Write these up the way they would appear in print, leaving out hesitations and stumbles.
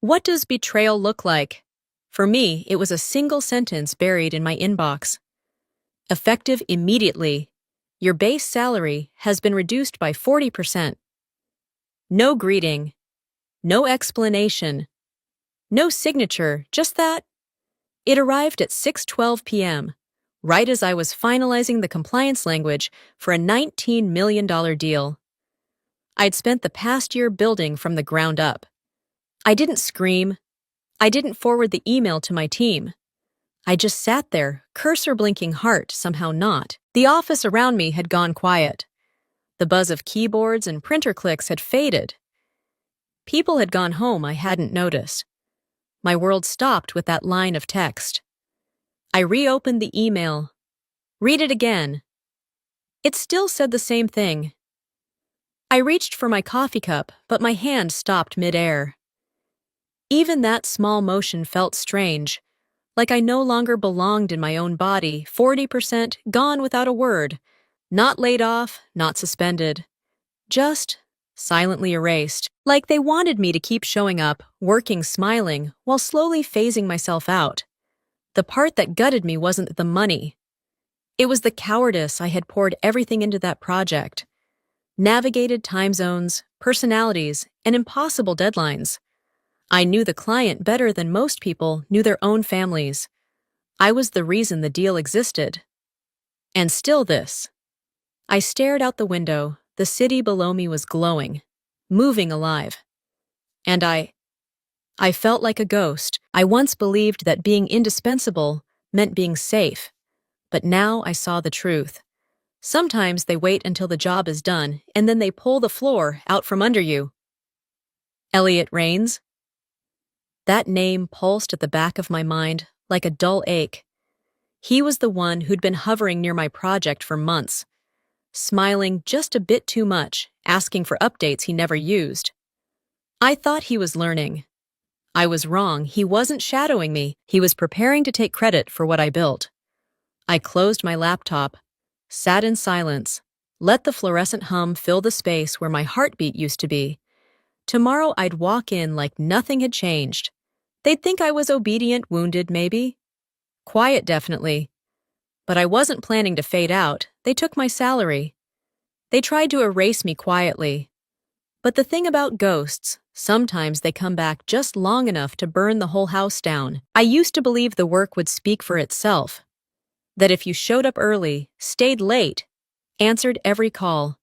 What does betrayal look like? For me, it was a single sentence buried in my inbox. Effective immediately. Your base salary has been reduced by 40%. No greeting. No explanation. No signature, just that. It arrived at 6:12 p.m., right as I was finalizing the compliance language for a $19 million deal. I'd spent the past year building from the ground up. I didn't scream. I didn't forward the email to my team. I just sat there, cursor blinking heart somehow not. The office around me had gone quiet. The buzz of keyboards and printer clicks had faded. People had gone home I hadn't noticed. My world stopped with that line of text. I reopened the email. Read it again. It still said the same thing. I reached for my coffee cup, but my hand stopped midair. Even that small motion felt strange, like I no longer belonged in my own body, 40% gone without a word, not laid off, not suspended, just silently erased, like they wanted me to keep showing up, working, smiling, while slowly phasing myself out. The part that gutted me wasn't the money. It was the cowardice I had poured everything into that project. Navigated time zones, personalities, and impossible deadlines. I knew the client better than most people knew their own families. I was the reason the deal existed. And still this. I stared out the window. The city below me was glowing, moving alive. And I felt like a ghost. I once believed that being indispensable meant being safe. But now I saw the truth. Sometimes they wait until the job is done, and then they pull the floor out from under you. Elliot Rains? That name pulsed at the back of my mind like a dull ache. He was the one who'd been hovering near my project for months, smiling just a bit too much, asking for updates he never used. I thought he was learning. I was wrong. He wasn't shadowing me. He was preparing to take credit for what I built. I closed my laptop, sat in silence, let the fluorescent hum fill the space where my heartbeat used to be. Tomorrow I'd walk in like nothing had changed. They'd think I was obedient, wounded, maybe. Quiet, definitely. But I wasn't planning to fade out. They took my salary. They tried to erase me quietly. But the thing about ghosts, sometimes they come back just long enough to burn the whole house down. I used to believe the work would speak for itself. That if you showed up early, stayed late, answered every call,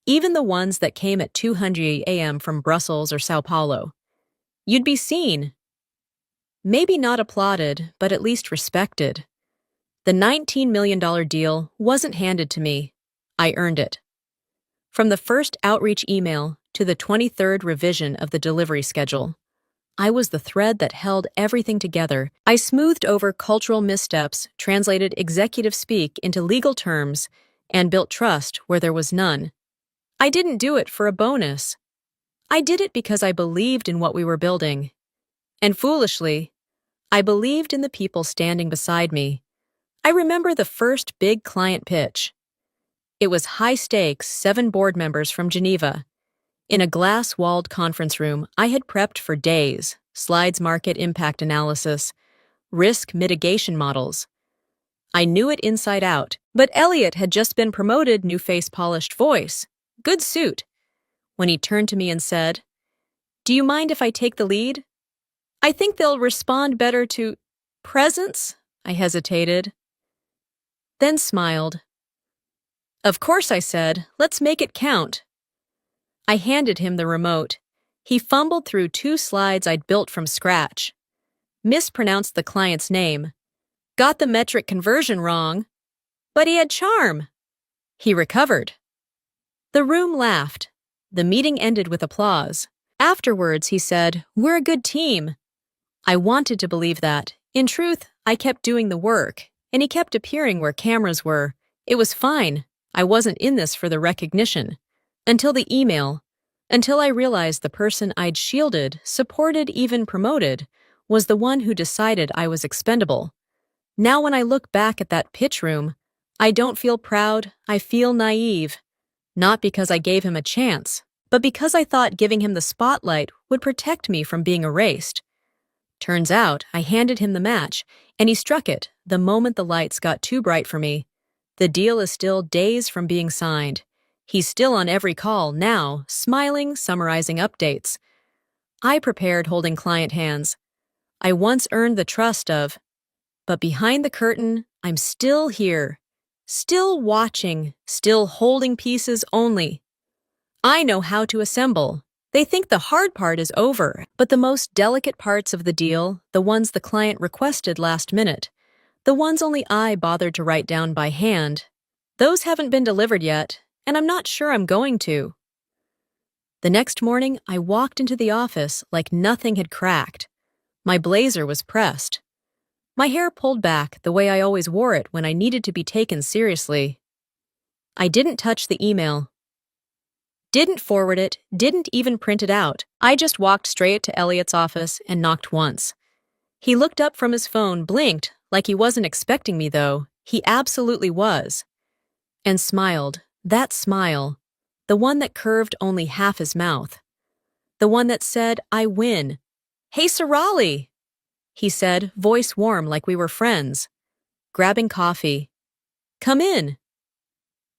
even the ones that came at 2:00 a.m. from Brussels or Sao Paulo, you'd be seen. Maybe not applauded, but at least respected. The $19 million deal wasn't handed to me. I earned it. From the first outreach email to the 23rd revision of the delivery schedule, I was the thread that held everything together. I smoothed over cultural missteps, translated executive speak into legal terms, and built trust where there was none. I didn't do it for a bonus. I did it because I believed in what we were building. And foolishly, I believed in the people standing beside me. I remember the first big client pitch. It was high stakes, 7 board members from Geneva. In a glass-walled conference room, I had prepped for days, slides, market impact analysis, risk mitigation models. I knew it inside out, but Elliot had just been promoted, new face, polished voice. Good suit. When he turned to me and said, "Do you mind if I take the lead? I think they'll respond better to presence." I hesitated, then smiled. "Of course," I said. "Let's make it count." I handed him the remote. He fumbled through 2 slides I'd built from scratch. Mispronounced the client's name. Got the metric conversion wrong. But he had charm. He recovered. The room laughed. The meeting ended with applause. Afterwards, he said, "We're a good team." I wanted to believe that. In truth, I kept doing the work, and he kept appearing where cameras were. It was fine. I wasn't in this for the recognition. Until the email. Until I realized the person I'd shielded, supported, even promoted, was the one who decided I was expendable. Now when I look back at that pitch room, I don't feel proud, I feel naive. Not because I gave him a chance, but because I thought giving him the spotlight would protect me from being erased. Turns out I handed him the match, and he struck it the moment the lights got too bright for me. The deal is still days from being signed. He's still on every call now, smiling, summarizing updates. I prepared holding client hands. I once earned the trust of, but behind the curtain, I'm still here, still watching, still holding pieces only. I know how to assemble. They think the hard part is over, but the most delicate parts of the deal, the ones the client requested last minute, the ones only I bothered to write down by hand, those haven't been delivered yet, and I'm not sure I'm going to. The next morning, I walked into the office like nothing had cracked. My blazer was pressed. My hair pulled back the way I always wore it when I needed to be taken seriously. I didn't touch the email. Didn't forward it, didn't even print it out. I just walked straight to Elliot's office and knocked once. He looked up from his phone, blinked, like he wasn't expecting me though. He absolutely was. And smiled, that smile, the one that curved only half his mouth. The one that said, I win. Hey, Sarali, he said, voice warm like we were friends. Grabbing coffee. Come in.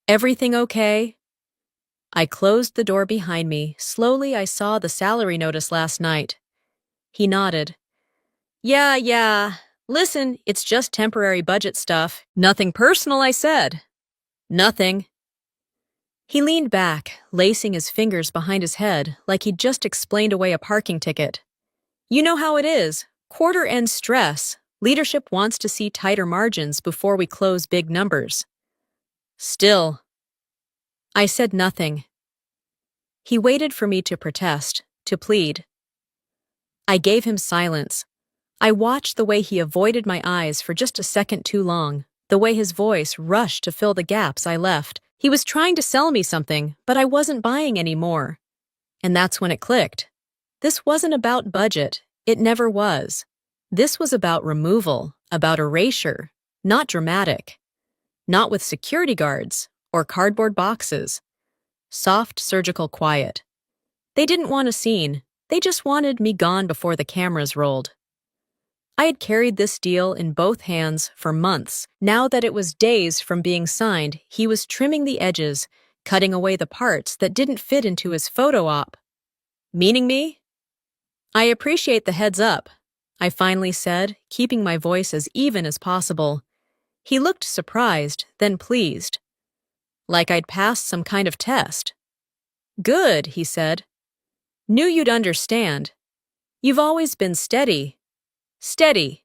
Everything okay? I closed the door behind me. Slowly I saw the salary notice last night. He nodded. Yeah. Listen, it's just temporary budget stuff. Nothing personal, I said. Nothing. He leaned back, lacing his fingers behind his head like he'd just explained away a parking ticket. You know how it is. Quarter-end stress. Leadership wants to see tighter margins before we close big numbers. Still. I said nothing. He waited for me to protest, to plead. I gave him silence. I watched the way he avoided my eyes for just a second too long, the way his voice rushed to fill the gaps I left. He was trying to sell me something, but I wasn't buying any more. And that's when it clicked. This wasn't about budget. It never was. This was about removal, about erasure, not dramatic. Not with security guards or cardboard boxes. Soft surgical quiet. They didn't want a scene. They just wanted me gone before the cameras rolled. I had carried this deal in both hands for months. Now that it was days from being signed, he was trimming the edges, cutting away the parts that didn't fit into his photo op. Meaning me? I appreciate the heads up, I finally said, keeping my voice as even as possible. He looked surprised, then pleased. Like I'd passed some kind of test. Good, he said. Knew you'd understand. You've always been steady. Steady.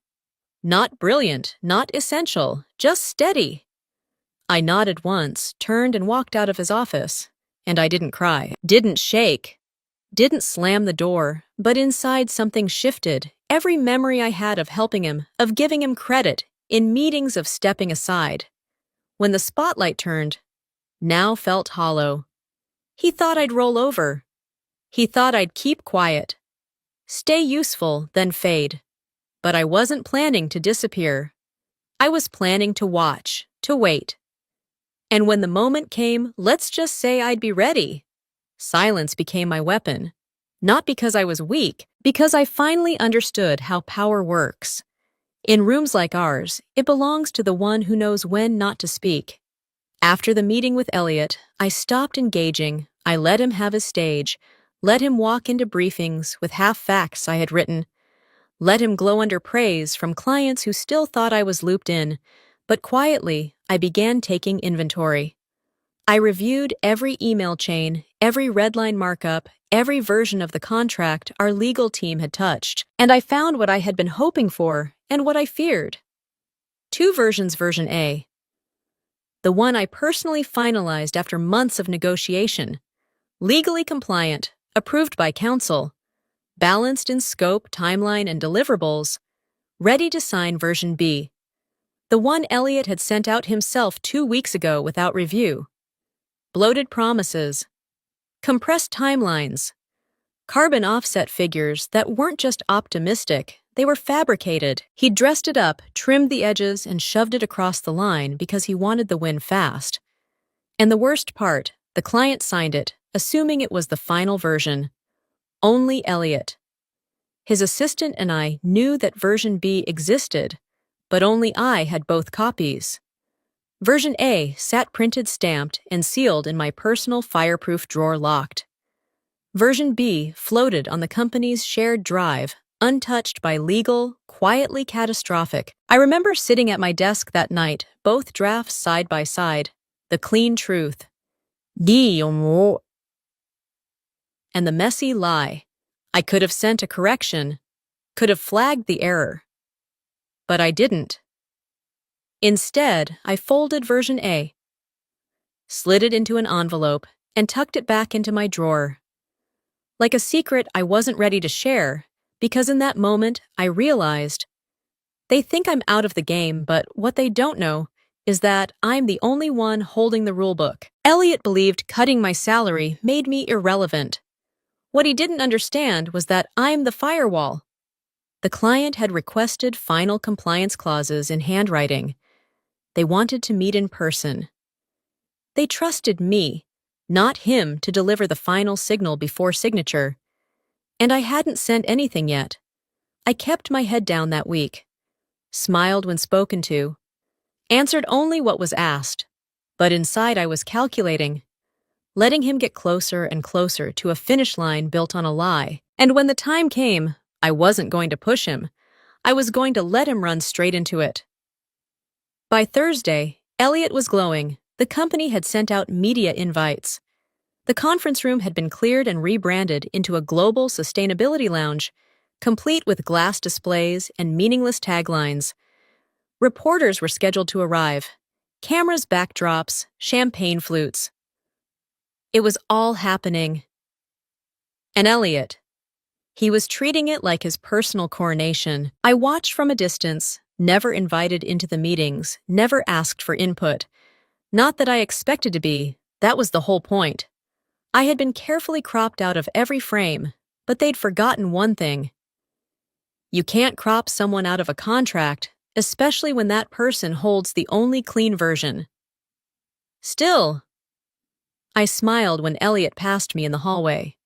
Not brilliant, not essential, just steady. I nodded once, turned and walked out of his office. And I didn't cry, didn't shake, didn't slam the door, but inside something shifted. Every memory I had of helping him, of giving him credit, in meetings of stepping aside. When the spotlight turned, now felt hollow. He thought I'd roll over. He thought I'd keep quiet. Stay useful, then fade. But I wasn't planning to disappear. I was planning to watch, to wait. And when the moment came, let's just say I'd be ready. Silence became my weapon. Not because I was weak, because I finally understood how power works. In rooms like ours, it belongs to the one who knows when not to speak. After the meeting with Elliot, I stopped engaging. I let him have his stage, let him walk into briefings with half facts I had written, let him glow under praise from clients who still thought I was looped in, but quietly, I began taking inventory. I reviewed every email chain, every redline markup, every version of the contract our legal team had touched, and I found what I had been hoping for and what I feared. 2 versions. Version A. The one I personally finalized after months of negotiation. Legally compliant, approved by counsel, balanced in scope, timeline, and deliverables, ready to sign. Version B. The one Elliot had sent out himself 2 weeks ago without review. Bloated promises, compressed timelines, carbon offset figures that weren't just optimistic, they were fabricated. He dressed it up, trimmed the edges, and shoved it across the line because he wanted the win fast. And the worst part, the client signed it, assuming it was the final version. Only Elliot. His assistant and I knew that version B existed, but only I had both copies. Version A sat printed, stamped, and sealed in my personal fireproof drawer locked. Version B floated on the company's shared drive, untouched by legal, quietly catastrophic. I remember sitting at my desk that night, both drafts side by side, the clean truth. And the messy lie. I could have sent a correction, could have flagged the error. But I didn't. Instead, I folded version A, slid it into an envelope, and tucked it back into my drawer. Like a secret I wasn't ready to share, because in that moment I realized they think I'm out of the game, but what they don't know is that I'm the only one holding the rulebook. Elliot believed cutting my salary made me irrelevant. What he didn't understand was that I'm the firewall. The client had requested final compliance clauses in handwriting. They wanted to meet in person. They trusted me, not him, to deliver the final signal before signature. And I hadn't sent anything yet. I kept my head down that week, smiled when spoken to, answered only what was asked, but inside I was calculating, letting him get closer and closer to a finish line built on a lie. And when the time came, I wasn't going to push him. I was going to let him run straight into it. By Thursday, Elliot was glowing. The company had sent out media invites. The conference room had been cleared and rebranded into a global sustainability lounge, complete with glass displays and meaningless taglines. Reporters were scheduled to arrive. Cameras, backdrops, champagne flutes. It was all happening. And Elliot, he was treating it like his personal coronation. I watched from a distance, never invited into the meetings, never asked for input. Not that I expected to be, that was the whole point. I had been carefully cropped out of every frame, but they'd forgotten one thing. You can't crop someone out of a contract, especially when that person holds the only clean version. Still, I smiled when Elliot passed me in the hallway.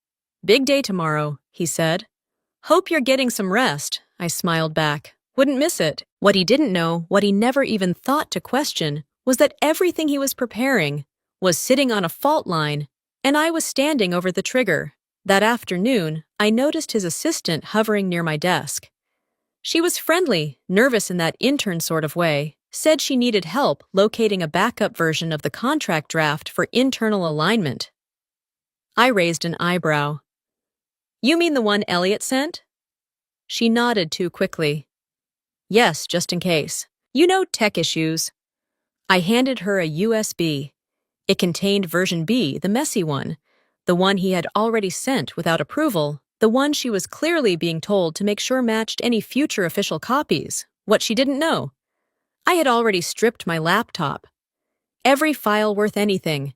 "Big day tomorrow," he said. "Hope you're getting some rest," I smiled back. Wouldn't miss it. What he didn't know, what he never even thought to question, was that everything he was preparing was sitting on a fault line, and I was standing over the trigger. That afternoon, I noticed his assistant hovering near my desk. She was friendly, nervous in that intern sort of way, said she needed help locating a backup version of the contract draft for internal alignment. I raised an eyebrow. "You mean the one Elliot sent?" She nodded too quickly. "Yes, just in case. You know, tech issues." I handed her a USB. It contained version B, the messy one, the one he had already sent without approval, the one she was clearly being told to make sure matched any future official copies. What she didn't know. I had already stripped my laptop. Every file worth anything.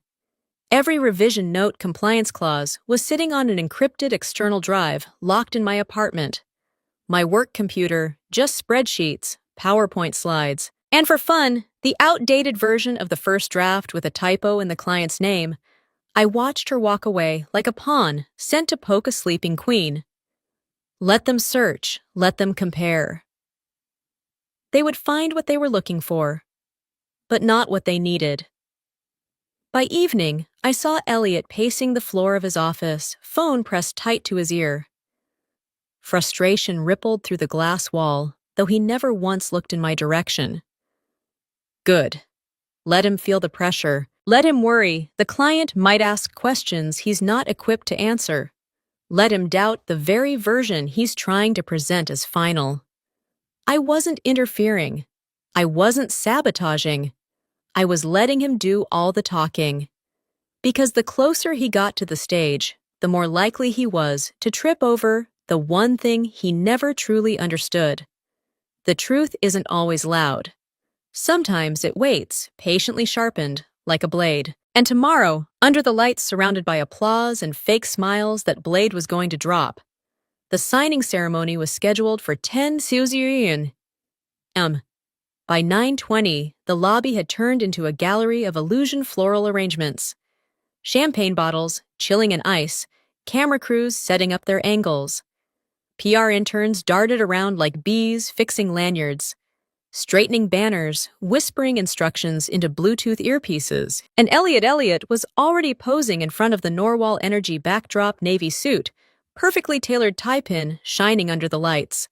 Every revision note compliance clause was sitting on an encrypted external drive locked in my apartment. My work computer, just spreadsheets, PowerPoint slides, and for fun, the outdated version of the first draft with a typo in the client's name. I watched her walk away like a pawn sent to poke a sleeping queen. Let them search, let them compare. They would find what they were looking for, but not what they needed. By evening, I saw Elliot pacing the floor of his office, phone pressed tight to his ear. Frustration rippled through the glass wall, though he never once looked in my direction. Good. Let him feel the pressure. Let him worry. The client might ask questions he's not equipped to answer. Let him doubt the very version he's trying to present as final. I wasn't interfering. I wasn't sabotaging. I was letting him do all the talking. Because the closer he got to the stage, the more likely he was to trip over the one thing he never truly understood. The truth isn't always loud. Sometimes it waits, patiently sharpened, like a blade. And tomorrow, under the lights surrounded by applause and fake smiles that blade was going to drop, the signing ceremony was scheduled for 10 m. By 9:20, the lobby had turned into a gallery of illusion floral arrangements. Champagne bottles, chilling and ice, camera crews setting up their angles. PR interns darted around like bees fixing lanyards, straightening banners, whispering instructions into Bluetooth earpieces. And Elliot was already posing in front of the Norwal Energy backdrop navy suit, perfectly tailored tie pin shining under the lights.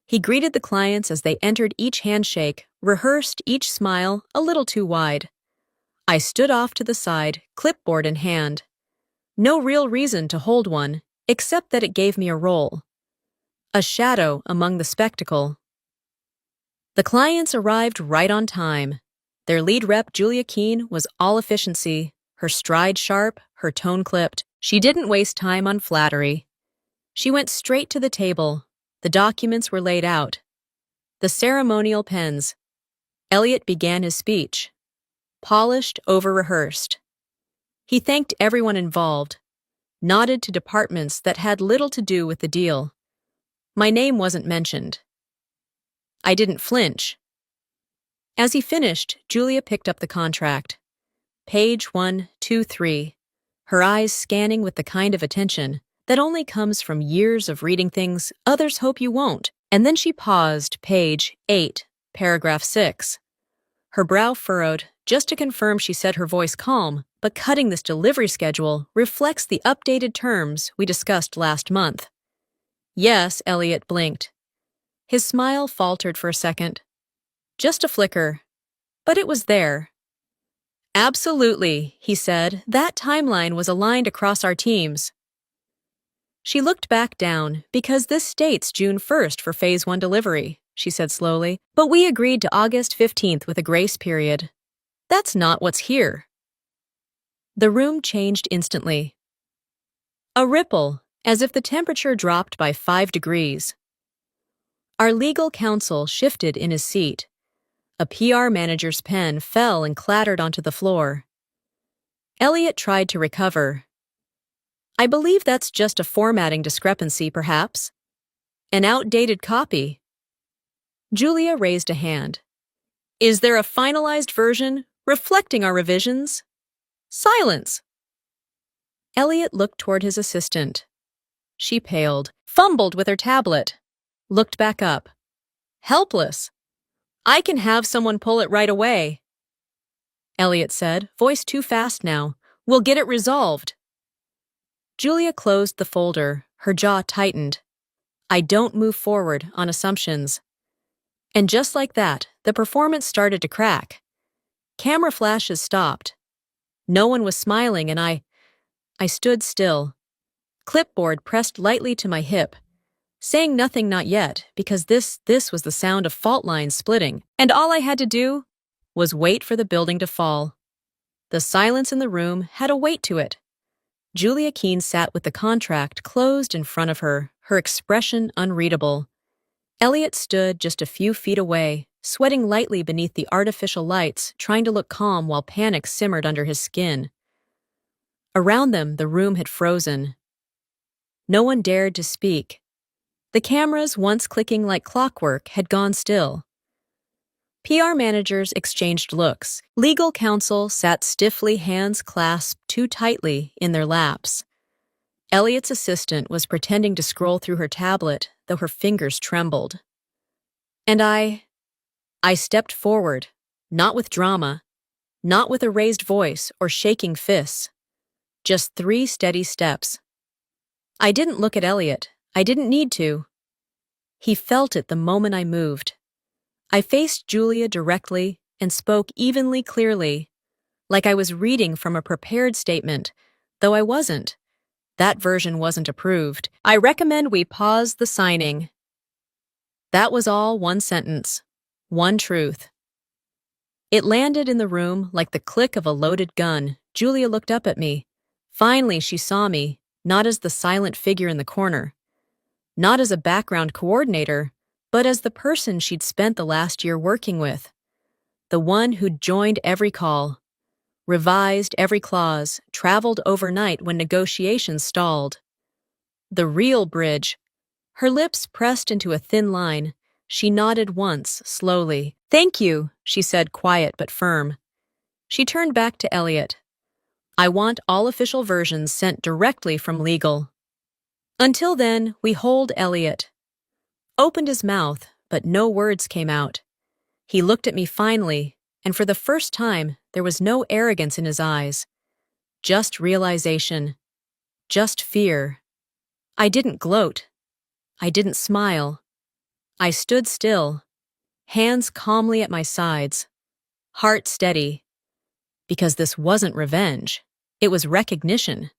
He greeted the clients as they entered each handshake, rehearsed each smile a little too wide. I stood off to the side, clipboard in hand. No real reason to hold one, except that it gave me a role. A shadow among the spectacle. The clients arrived right on time. Their lead rep, Julia Keene, was all efficiency, her stride sharp, her tone clipped. She didn't waste time on flattery. She went straight to the table. The documents were laid out. The ceremonial pens. Elliot began his speech. Polished, over-rehearsed. He thanked everyone involved, nodded to departments that had little to do with the deal. My name wasn't mentioned. I didn't flinch. As he finished, Julia picked up the contract. Page 123, her eyes scanning with the kind of attention that only comes from years of reading things others hope you won't. And then she paused, page 8, paragraph 6. Her brow furrowed, just to confirm she said her voice calm, but cutting this delivery schedule reflects the updated terms we discussed last month. Yes, Elliot blinked. His smile faltered for a second. Just a flicker. But it was there. Absolutely, he said. That timeline was aligned across our teams. She looked back down, because this states June 1st for Phase 1 delivery, she said slowly. But we agreed to August 15th with a grace period. That's not what's here. The room changed instantly. A ripple, as if the temperature dropped by 5 degrees. Our legal counsel shifted in his seat. A PR manager's pen fell and clattered onto the floor. Elliot tried to recover. I believe that's just a formatting discrepancy, perhaps. An outdated copy. Julia raised a hand. Is there a finalized version reflecting our revisions? Silence. Elliot looked toward his assistant. She paled, fumbled with her tablet, looked back up. Helpless. I can have someone pull it right away. Elliot said, voice too fast now. We'll get it resolved. Julia closed the folder, her jaw tightened. I don't move forward on assumptions. And just like that, the performance started to crack. Camera flashes stopped. No one was smiling and I stood still. Clipboard pressed lightly to my hip, saying nothing not yet because this was the sound of fault lines splitting. And all I had to do was wait for the building to fall. The silence in the room had a weight to it. Julia Keene sat with the contract closed in front of her, her expression unreadable. Elliot stood just a few feet away, sweating lightly beneath the artificial lights, trying to look calm while panic simmered under his skin. Around them, the room had frozen. No one dared to speak. The cameras, once clicking like clockwork, had gone still. PR managers exchanged looks. Legal counsel sat stiffly, hands clasped too tightly in their laps. Elliot's assistant was pretending to scroll through her tablet, though her fingers trembled. And I stepped forward, not with drama, not with a raised voice or shaking fists. Just 3 steady steps. I didn't look at Elliot. I didn't need to. He felt it the moment I moved. I faced Julia directly and spoke evenly clearly, like I was reading from a prepared statement, though I wasn't. That version wasn't approved. I recommend we pause the signing. That was all one sentence, one truth. It landed in the room like the click of a loaded gun. Julia looked up at me. Finally, she saw me, not as the silent figure in the corner, not as a background coordinator, but as the person she'd spent the last year working with, the one who'd joined every call, revised every clause, traveled overnight when negotiations stalled. The real bridge. Her lips pressed into a thin line. She nodded once, slowly. Thank you, she said, quiet but firm. She turned back to Elliot. I want all official versions sent directly from legal. Until then, we hold Elliot. Opened his mouth, but no words came out. He looked at me finally, and for the first time, there was no arrogance in his eyes. Just realization. Just fear. I didn't gloat. I didn't smile. I stood still, hands calmly at my sides, heart steady. Because this wasn't revenge. It was recognition.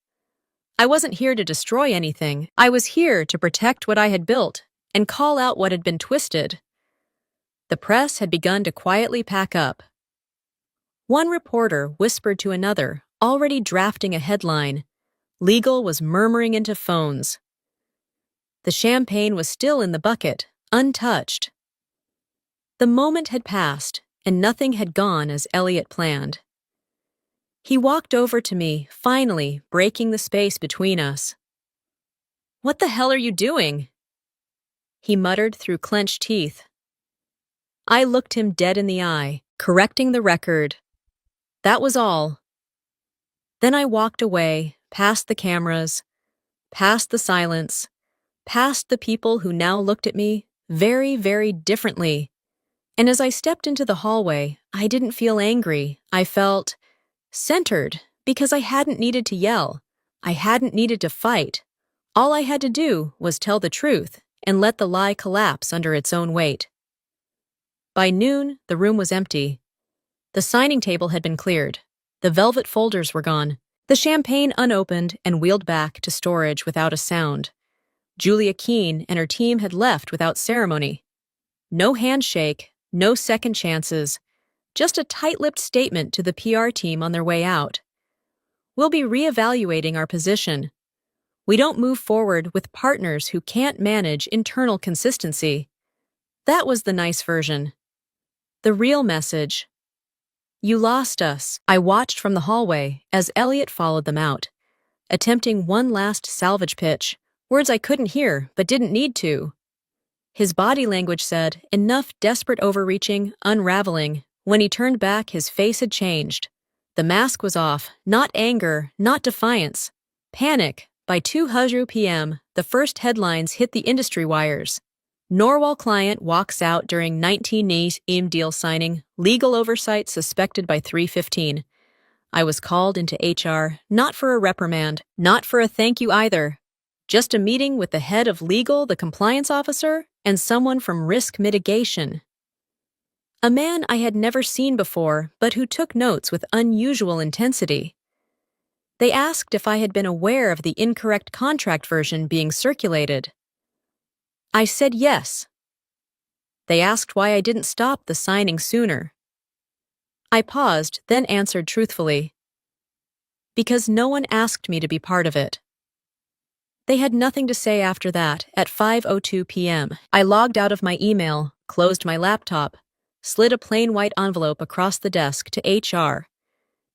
I wasn't here to destroy anything. I was here to protect what I had built and call out what had been twisted. The press had begun to quietly pack up. One reporter whispered to another, already drafting a headline. Legal was murmuring into phones. The champagne was still in the bucket, untouched. The moment had passed, and nothing had gone as Elliot planned. He walked over to me, finally breaking the space between us. "What the hell are you doing?" he muttered through clenched teeth. I looked him dead in the eye, correcting the record. That was all. Then I walked away, past the cameras, past the silence, past the people who now looked at me very, very differently. And as I stepped into the hallway, I didn't feel angry. I felt centered because I hadn't needed to yell. I hadn't needed to fight. All I had to do was tell the truth and let the lie collapse under its own weight. By noon, the room was empty. The signing table had been cleared. The velvet folders were gone. The champagne unopened and wheeled back to storage without a sound. Julia Keene and her team had left without ceremony. No handshake, no second chances, just a tight-lipped statement to the PR team on their way out. We'll be reevaluating our position. We don't move forward with partners who can't manage internal consistency. That was the nice version. The real message. You lost us. I watched from the hallway as Elliot followed them out, attempting one last salvage pitch, words I couldn't hear but didn't need to. His body language said enough desperate overreaching, unraveling. When he turned back, his face had changed. The mask was off, not anger, not defiance. Panic. By 2:00 p.m., the first headlines hit the industry wires. Norwal client walks out during 19 EM deal signing, legal oversight suspected by 3:15. I was called into HR, not for a reprimand, not for a thank you either. Just a meeting with the head of legal, the compliance officer, and someone from risk mitigation. A man I had never seen before, but who took notes with unusual intensity. They asked if I had been aware of the incorrect contract version being circulated. I said yes. They asked why I didn't stop the signing sooner. I paused, then answered truthfully. Because no one asked me to be part of it. They had nothing to say after that. At 5:02 p.m., I logged out of my email, closed my laptop, slid a plain white envelope across the desk to HR.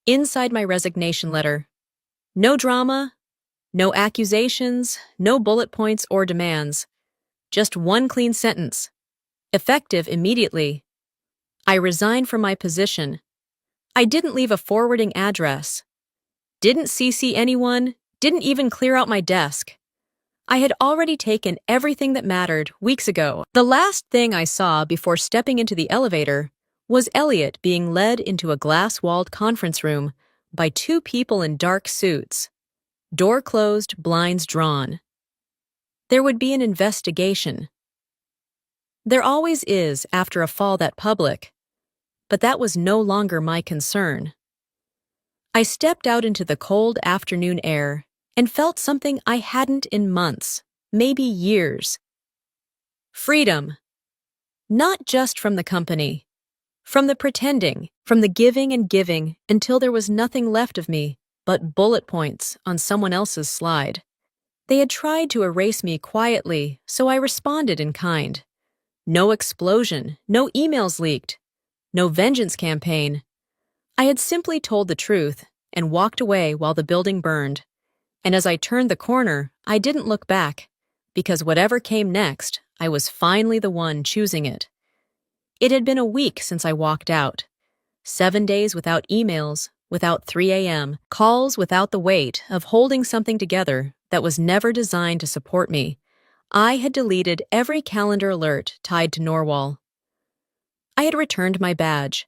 Inside my resignation letter. No drama, no accusations, no bullet points or demands. Just one clean sentence. Effective immediately. I resigned from my position. I didn't leave a forwarding address. Didn't CC anyone, didn't even clear out my desk. I had already taken everything that mattered weeks ago. The last thing I saw before stepping into the elevator was Elliot being led into a glass-walled conference room by two people in dark suits. Door closed, blinds drawn. There would be an investigation. There always is after a fall that public, but that was no longer my concern. I stepped out into the cold afternoon air and felt something I hadn't in months, maybe years. Freedom. Not just from the company, from the pretending, from the giving and giving until there was nothing left of me but bullet points on someone else's slide. They had tried to erase me quietly, so I responded in kind. No explosion, no emails leaked, no vengeance campaign. I had simply told the truth and walked away while the building burned. And as I turned the corner, I didn't look back, because whatever came next, I was finally the one choosing it. It had been a week since I walked out. 7 days without emails, without 3 a.m., calls without the weight of holding something together that was never designed to support me. I had deleted every calendar alert tied to Norwal. I had returned my badge.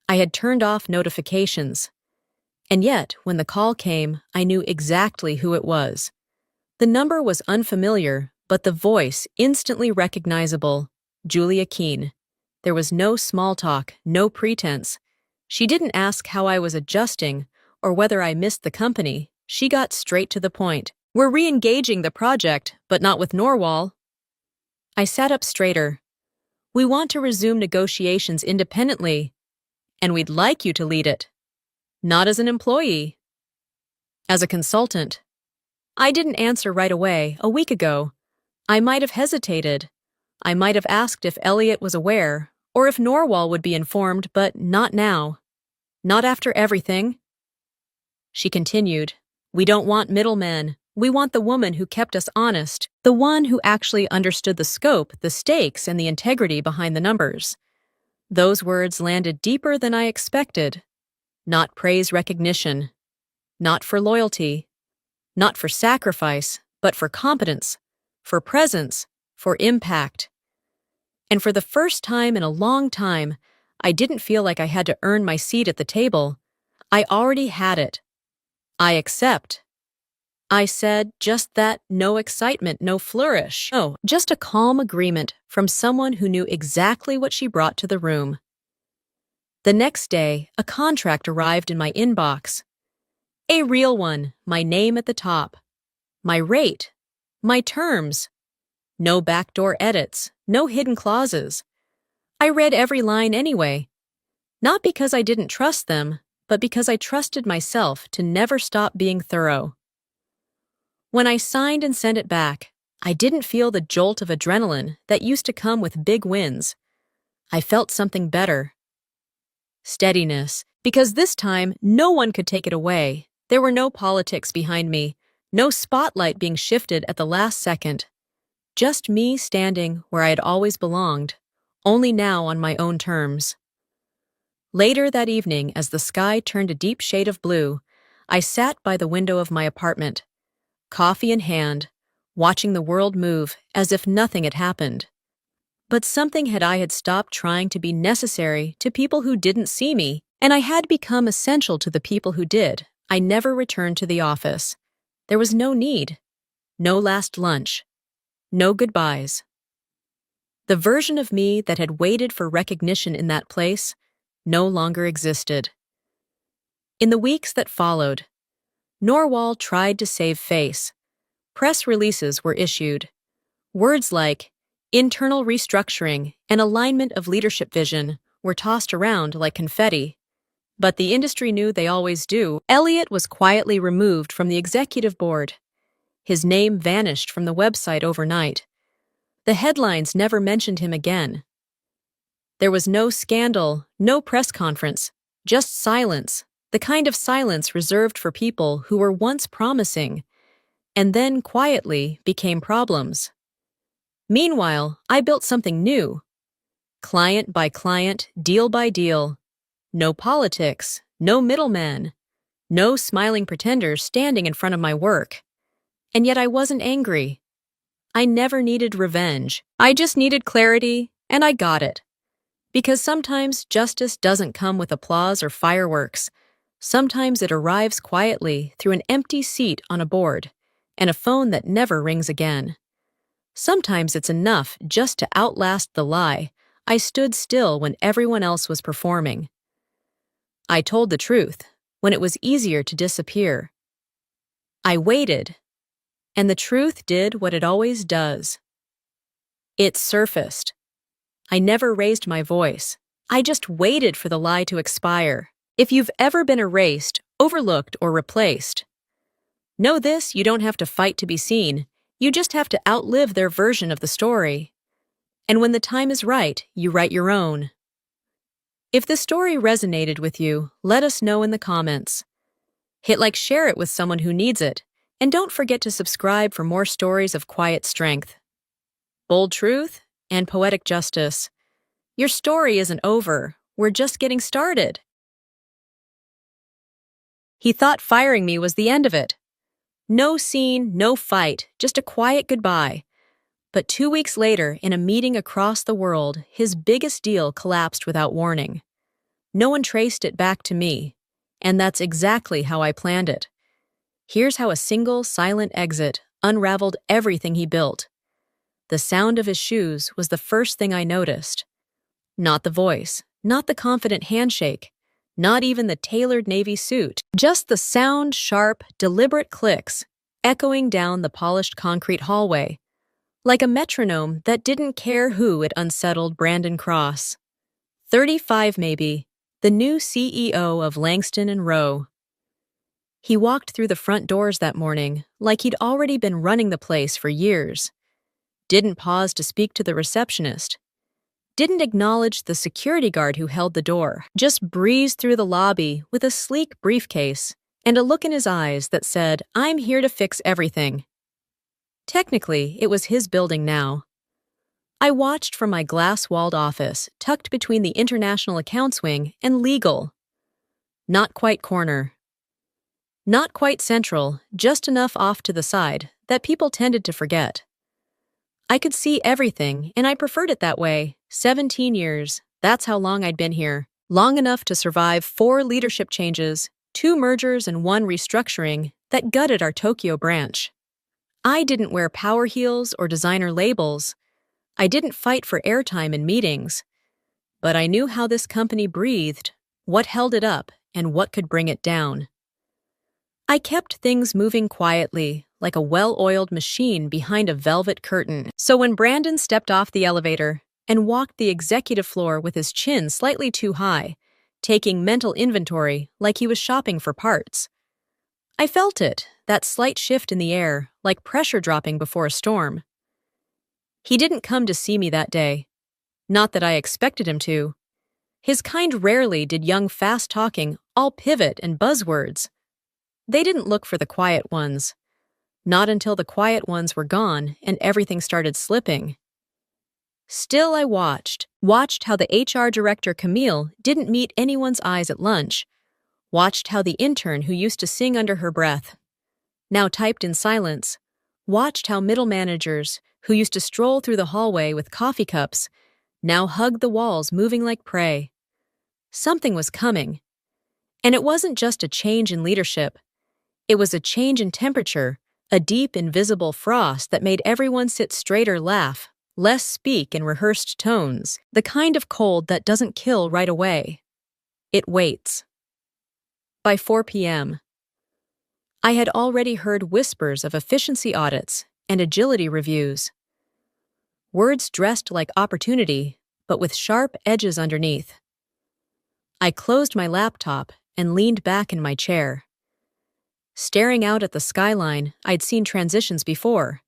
I had turned off notifications. And yet, when the call came, I knew exactly who it was. The number was unfamiliar, but the voice instantly recognizable. Julia Keene. There was no small talk, no pretense. She didn't ask how I was adjusting or whether I missed the company. She got straight to the point. We're re-engaging the project, but not with Norwal. I sat up straighter. We want to resume negotiations independently, and we'd like you to lead it. Not as an employee. As a consultant. I didn't answer right away, a week ago. I might have hesitated. I might have asked if Elliot was aware, or if Norwal would be informed, but not now. Not after everything. She continued, We don't want middlemen. We want the woman who kept us honest, the one who actually understood the scope, the stakes, and the integrity behind the numbers. Those words landed deeper than I expected. Not praise recognition. Not for loyalty. Not for sacrifice, but for competence, for presence, for impact. And for the first time in a long time, I didn't feel like I had to earn my seat at the table. I already had it. I accept. I said just that, no excitement, no flourish. No, just a calm agreement from someone who knew exactly what she brought to the room. The next day, a contract arrived in my inbox. A real one, my name at the top. My rate. My terms. No backdoor edits, no hidden clauses. I read every line anyway. Not because I didn't trust them, but because I trusted myself to never stop being thorough. When I signed and sent it back, I didn't feel the jolt of adrenaline that used to come with big wins. I felt something better. Steadiness, because this time no one could take it away. There were no politics behind me, no spotlight being shifted at the last second. Just me standing where I had always belonged, only now on my own terms. Later that evening, as the sky turned a deep shade of blue, I sat by the window of my apartment, coffee in hand, watching the world move as if nothing had happened. But something I had stopped trying to be necessary to people who didn't see me, and I had become essential to the people who did. I never returned to the office. There was no need. No last lunch. No goodbyes. The version of me that had waited for recognition in that place no longer existed. In the weeks that followed, Norwal tried to save face. Press releases were issued. Words like internal restructuring and alignment of leadership vision were tossed around like confetti. But the industry knew they always do. Elliot was quietly removed from the executive board. His name vanished from the website overnight. The headlines never mentioned him again. There was no scandal, no press conference, just silence, the kind of silence reserved for people who were once promising, and then quietly became problems. Meanwhile, I built something new. Client by client, deal by deal. No politics, no middleman, no smiling pretenders standing in front of my work. And yet I wasn't angry. I never needed revenge. I just needed clarity, and I got it. Because sometimes justice doesn't come with applause or fireworks. Sometimes it arrives quietly through an empty seat on a board and a phone that never rings again. Sometimes it's enough just to outlast the lie. I stood still when everyone else was performing. I told the truth when it was easier to disappear. I waited, and the truth did what it always does. It surfaced. I never raised my voice. I just waited for the lie to expire. If you've ever been erased, overlooked, or replaced, know this: you don't have to fight to be seen. You just have to outlive their version of the story. And when the time is right, you write your own. If the story resonated with you, let us know in the comments. Hit like, share it with someone who needs it, and don't forget to subscribe for more stories of quiet strength, bold truth, and poetic justice. Your story isn't over. We're just getting started. He thought firing me was the end of it. No scene, no fight, just a quiet goodbye. But 2 weeks later, in a meeting across the world, his biggest deal collapsed without warning. No one traced it back to me, and that's exactly how I planned it. Here's how a single, silent exit unraveled everything he built. The sound of his shoes was the first thing I noticed. Not the voice, not the confident handshake, not even the tailored navy suit, just the sound, sharp, deliberate clicks echoing down the polished concrete hallway, like a metronome that didn't care who it unsettled. Brandon Cross. 35 maybe, the new CEO of Langston & Rowe. He walked through the front doors that morning like he'd already been running the place for years. Didn't pause to speak to the receptionist. Didn't acknowledge the security guard who held the door. Just breezed through the lobby with a sleek briefcase and a look in his eyes that said, "I'm here to fix everything." Technically, it was his building now. I watched from my glass-walled office, tucked between the International Accounts Wing and Legal. Not quite corner. Not quite central, just enough off to the side that people tended to forget. I could see everything, and I preferred it that way. 17 years, that's how long I'd been here. Long enough to survive 4 leadership changes, 2 mergers and 1 restructuring that gutted our Tokyo branch. I didn't wear power heels or designer labels. I didn't fight for airtime in meetings. But I knew how this company breathed, what held it up, and what could bring it down. I kept things moving quietly, like a well-oiled machine behind a velvet curtain. So when Brandon stepped off the elevator and walked the executive floor with his chin slightly too high, taking mental inventory like he was shopping for parts, I felt it, that slight shift in the air, like pressure dropping before a storm. He didn't come to see me that day. Not that I expected him to. His kind rarely did young fast-talking, all pivot and buzzwords. They didn't look for the quiet ones. Not until the quiet ones were gone and everything started slipping. Still I watched how the HR director Camille didn't meet anyone's eyes at lunch, watched how the intern who used to sing under her breath now typed in silence, watched how middle managers who used to stroll through the hallway with coffee cups now hugged the walls moving like prey. Something was coming. And it wasn't just a change in leadership. It was a change in temperature, a deep, invisible frost that made everyone sit straighter, laugh, less speak in rehearsed tones, the kind of cold that doesn't kill right away. It waits. By 4 p.m., I had already heard whispers of efficiency audits and agility reviews. Words dressed like opportunity, but with sharp edges underneath. I closed my laptop and leaned back in my chair. Staring out at the skyline, I'd seen transitions before,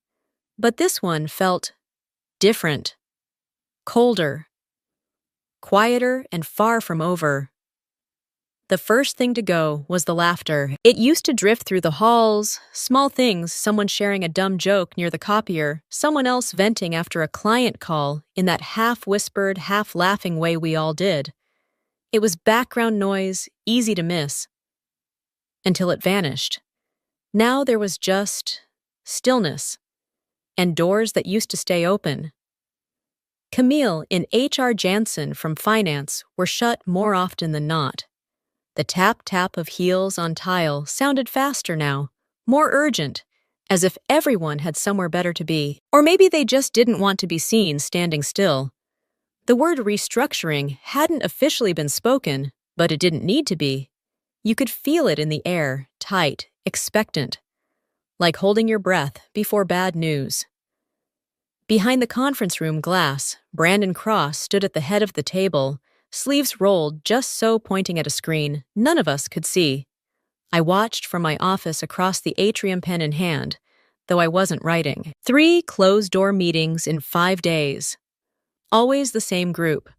but this one felt different, colder, quieter, and far from over. The first thing to go was the laughter. It used to drift through the halls, small things, someone sharing a dumb joke near the copier, someone else venting after a client call in that half-whispered, half-laughing way we all did. It was background noise, easy to miss. Until it vanished. Now there was just stillness, and doors that used to stay open. Camille and H.R. Jansen from finance were shut more often than not. The tap-tap of heels on tile sounded faster now, more urgent, as if everyone had somewhere better to be. Or maybe they just didn't want to be seen standing still. The word restructuring hadn't officially been spoken, but it didn't need to be. You could feel it in the air, tight, expectant, like holding your breath before bad news. Behind the conference room glass, Brandon Cross stood at the head of the table, sleeves rolled just so, pointing at a screen none of us could see. I watched from my office across the atrium, pen in hand, though I wasn't writing. 3 closed-door meetings in 5 days. Always the same group.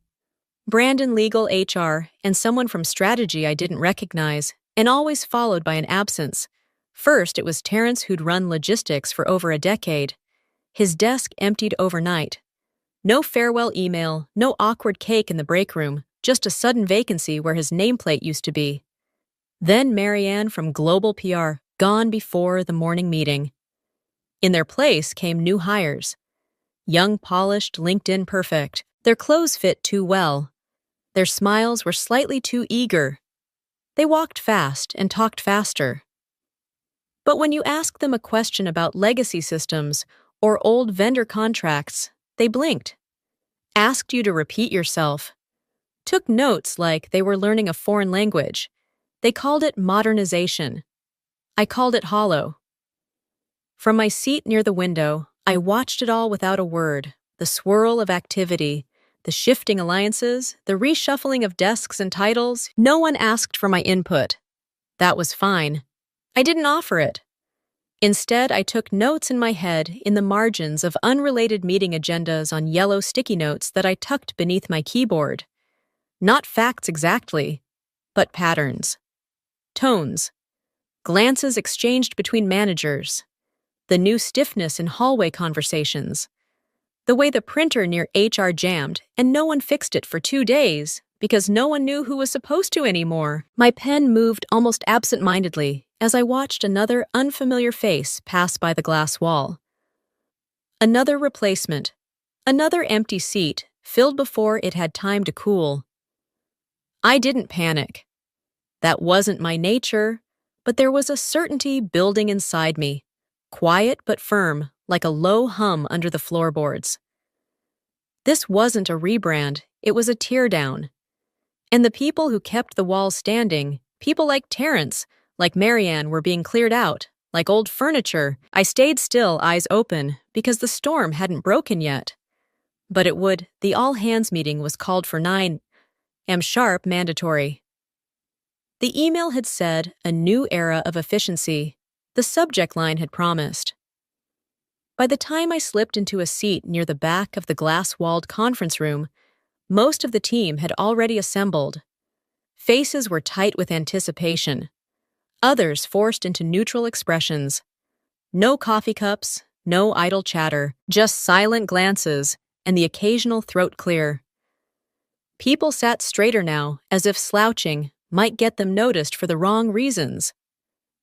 Brandon, legal, HR, and someone from strategy I didn't recognize, and always followed by an absence. First, it was Terrence, who'd run logistics for over a decade. His desk emptied overnight. No farewell email, no awkward cake in the break room, just a sudden vacancy where his nameplate used to be. Then Marianne from Global PR, gone before the morning meeting. In their place came new hires. Young, polished, LinkedIn perfect. Their clothes fit too well. Their smiles were slightly too eager. They walked fast and talked faster. But when you asked them a question about legacy systems or old vendor contracts, they blinked, asked you to repeat yourself, took notes like they were learning a foreign language. They called it modernization. I called it hollow. From my seat near the window, I watched it all without a word, the swirl of activity, the shifting alliances, the reshuffling of desks and titles. No one asked for my input. That was fine. I didn't offer it. Instead, I took notes in my head in the margins of unrelated meeting agendas on yellow sticky notes that I tucked beneath my keyboard. Not facts exactly, but patterns. Tones. Glances exchanged between managers. The new stiffness in hallway conversations. The way the printer near HR jammed and no one fixed it for 2 days because no one knew who was supposed to anymore. My pen moved almost absent-mindedly as I watched another unfamiliar face pass by the glass wall. Another replacement. Another empty seat filled before it had time to cool. I didn't panic. That wasn't my nature, but there was a certainty building inside me, quiet but firm, like a low hum under the floorboards. This wasn't a rebrand, it was a teardown. And the people who kept the walls standing, people like Terrence, like Marianne, were being cleared out, like old furniture. I stayed still, eyes open, because the storm hadn't broken yet. But it would. The all-hands meeting was called for 9 a.m. sharp, mandatory. The email had said, a new era of efficiency. The subject line had promised. By the time I slipped into a seat near the back of the glass-walled conference room, most of the team had already assembled. Faces were tight with anticipation. Others forced into neutral expressions. No coffee cups, no idle chatter, just silent glances and the occasional throat clear. People sat straighter now, as if slouching might get them noticed for the wrong reasons.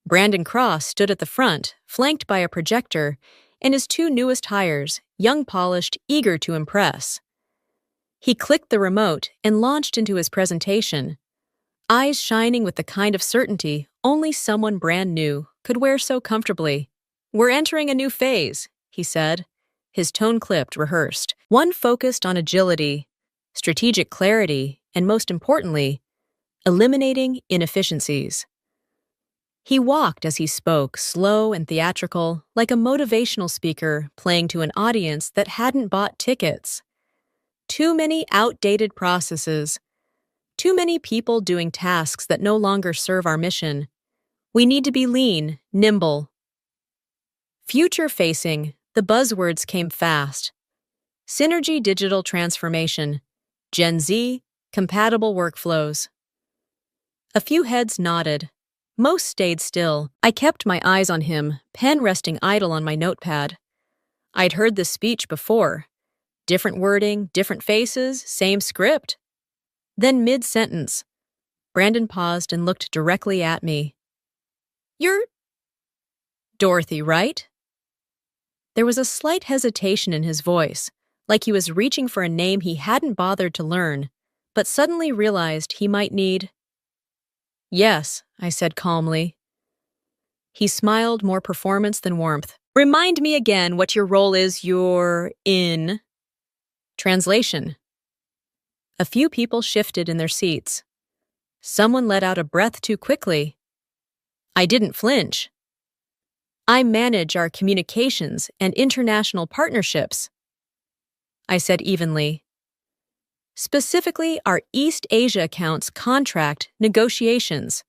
Brandon Cross stood at the front, flanked by a projector, and his 2 newest hires, young, polished, eager to impress. He clicked the remote and launched into his presentation, eyes shining with the kind of certainty only someone brand new could wear so comfortably. "We're entering a new phase," he said, his tone clipped, rehearsed. One focused on agility, strategic clarity, and most importantly, eliminating inefficiencies. He walked as he spoke, slow and theatrical, like a motivational speaker playing to an audience that hadn't bought tickets. Too many outdated processes. Too many people doing tasks that no longer serve our mission. We need to be lean, nimble. Future-facing, the buzzwords came fast. Synergy digital transformation, Gen Z, compatible workflows. A few heads nodded. Most stayed still. I kept my eyes on him, pen resting idle on my notepad. I'd heard this speech before. Different wording, different faces, same script. Then mid-sentence, Brandon paused and looked directly at me. "You're Dorothy, right?" There was a slight hesitation in his voice, like he was reaching for a name he hadn't bothered to learn, but suddenly realized he might need. "Yes," I said calmly. He smiled, more performance than warmth. "Remind me again what your role is. You're in." Translation. A few people shifted in their seats. Someone let out a breath too quickly. I didn't flinch. "I manage our communications and international partnerships," I said evenly. "Specifically, our East Asia accounts contract negotiations,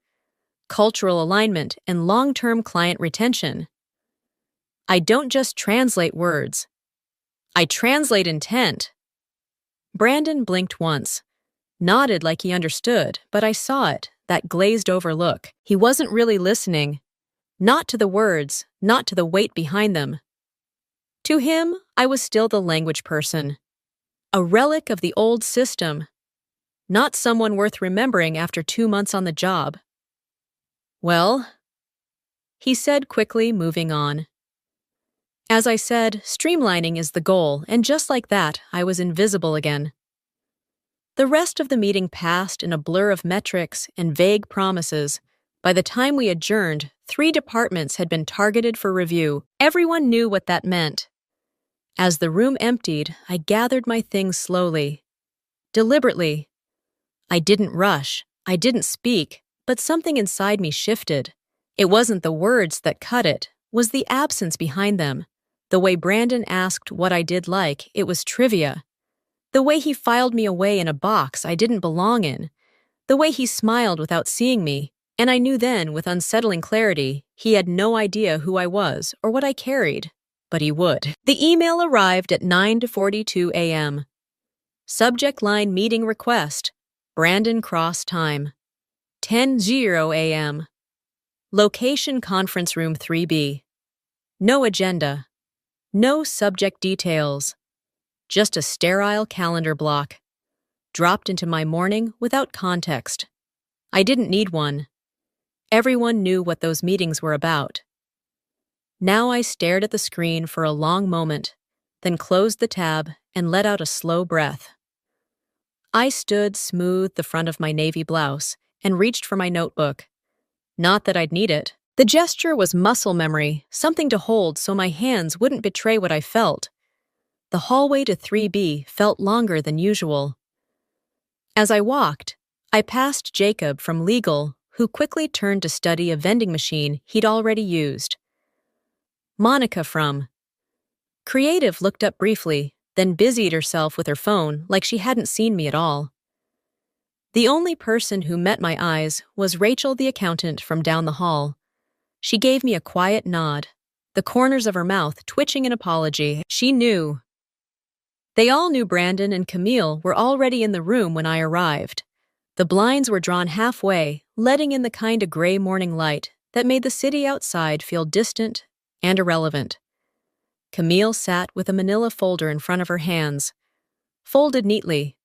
cultural alignment, and long-term client retention. I don't just translate words. I translate intent." Brandon blinked once, nodded like he understood, but I saw it, that glazed-over look. He wasn't really listening. Not to the words, not to the weight behind them. To him, I was still the language person. A relic of the old system. Not someone worth remembering after 2 months on the job. Well, he said quickly, moving on. As I said, streamlining is the goal, and just like that, I was invisible again. The rest of the meeting passed in a blur of metrics and vague promises. By the time we adjourned, 3 departments had been targeted for review. Everyone knew what that meant. As the room emptied, I gathered my things slowly, deliberately. I didn't rush, I didn't speak, but something inside me shifted. It wasn't the words that cut it, was the absence behind them. The way Brandon asked what I did like, it was trivia. The way he filed me away in a box I didn't belong in. The way he smiled without seeing me, and I knew then, with unsettling clarity, he had no idea who I was or what I carried. But he would. The email arrived at 9:42 a.m. Subject line meeting request. Brandon Cross time. 10:00 a.m. Location conference room 3B. No agenda. No subject details. Just a sterile calendar block. Dropped into my morning without context. I didn't need one. Everyone knew what those meetings were about. Now I stared at the screen for a long moment, then closed the tab and let out a slow breath. I smoothed the front of my navy blouse and reached for my notebook. Not that I'd need it. The gesture was muscle memory, something to hold so my hands wouldn't betray what I felt. The hallway to 3B felt longer than usual. As I walked, I passed Jacob from legal, who quickly turned to study a vending machine he'd already used. Monica from creative looked up briefly, then busied herself with her phone like she hadn't seen me at all. The only person who met my eyes was Rachel, the accountant, from down the hall. She gave me a quiet nod, the corners of her mouth twitching in apology. She knew. They all knew Brandon and Camille were already in the room when I arrived. The blinds were drawn halfway, letting in the kind of gray morning light that made the city outside feel distant and irrelevant. Camille sat with a manila folder in front of her hands, folded neatly.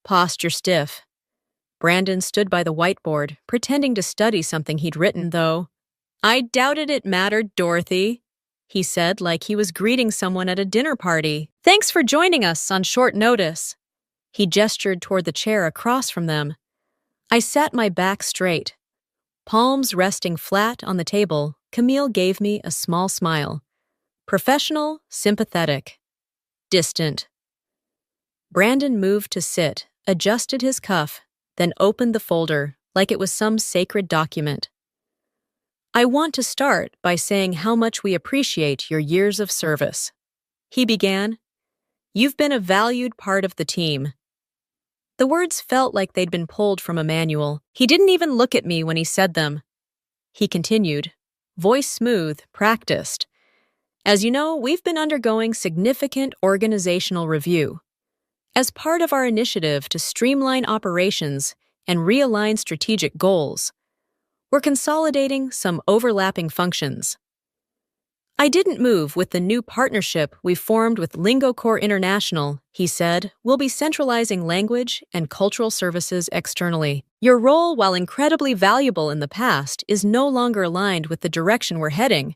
Posture stiff. Brandon stood by the whiteboard, pretending to study something he'd written, though. I doubted it mattered, Dorothy, he said like he was greeting someone at a dinner party. Thanks for joining us on short notice. He gestured toward the chair across from them. I sat my back straight. Palms resting flat on the table, Camille gave me a small smile. Professional, sympathetic, distant. Brandon moved to sit, adjusted his cuff, then opened the folder like it was some sacred document. I want to start by saying how much we appreciate your years of service. He began. You've been a valued part of the team. The words felt like they'd been pulled from a manual. He didn't even look at me when he said them. He continued, voice smooth, practiced. As you know, we've been undergoing significant organizational review. As part of our initiative to streamline operations and realign strategic goals, we're consolidating some overlapping functions. I didn't move with the new partnership we formed with LingoCore International, he said. We'll be centralizing language and cultural services externally. Your role, while incredibly valuable in the past, is no longer aligned with the direction we're heading.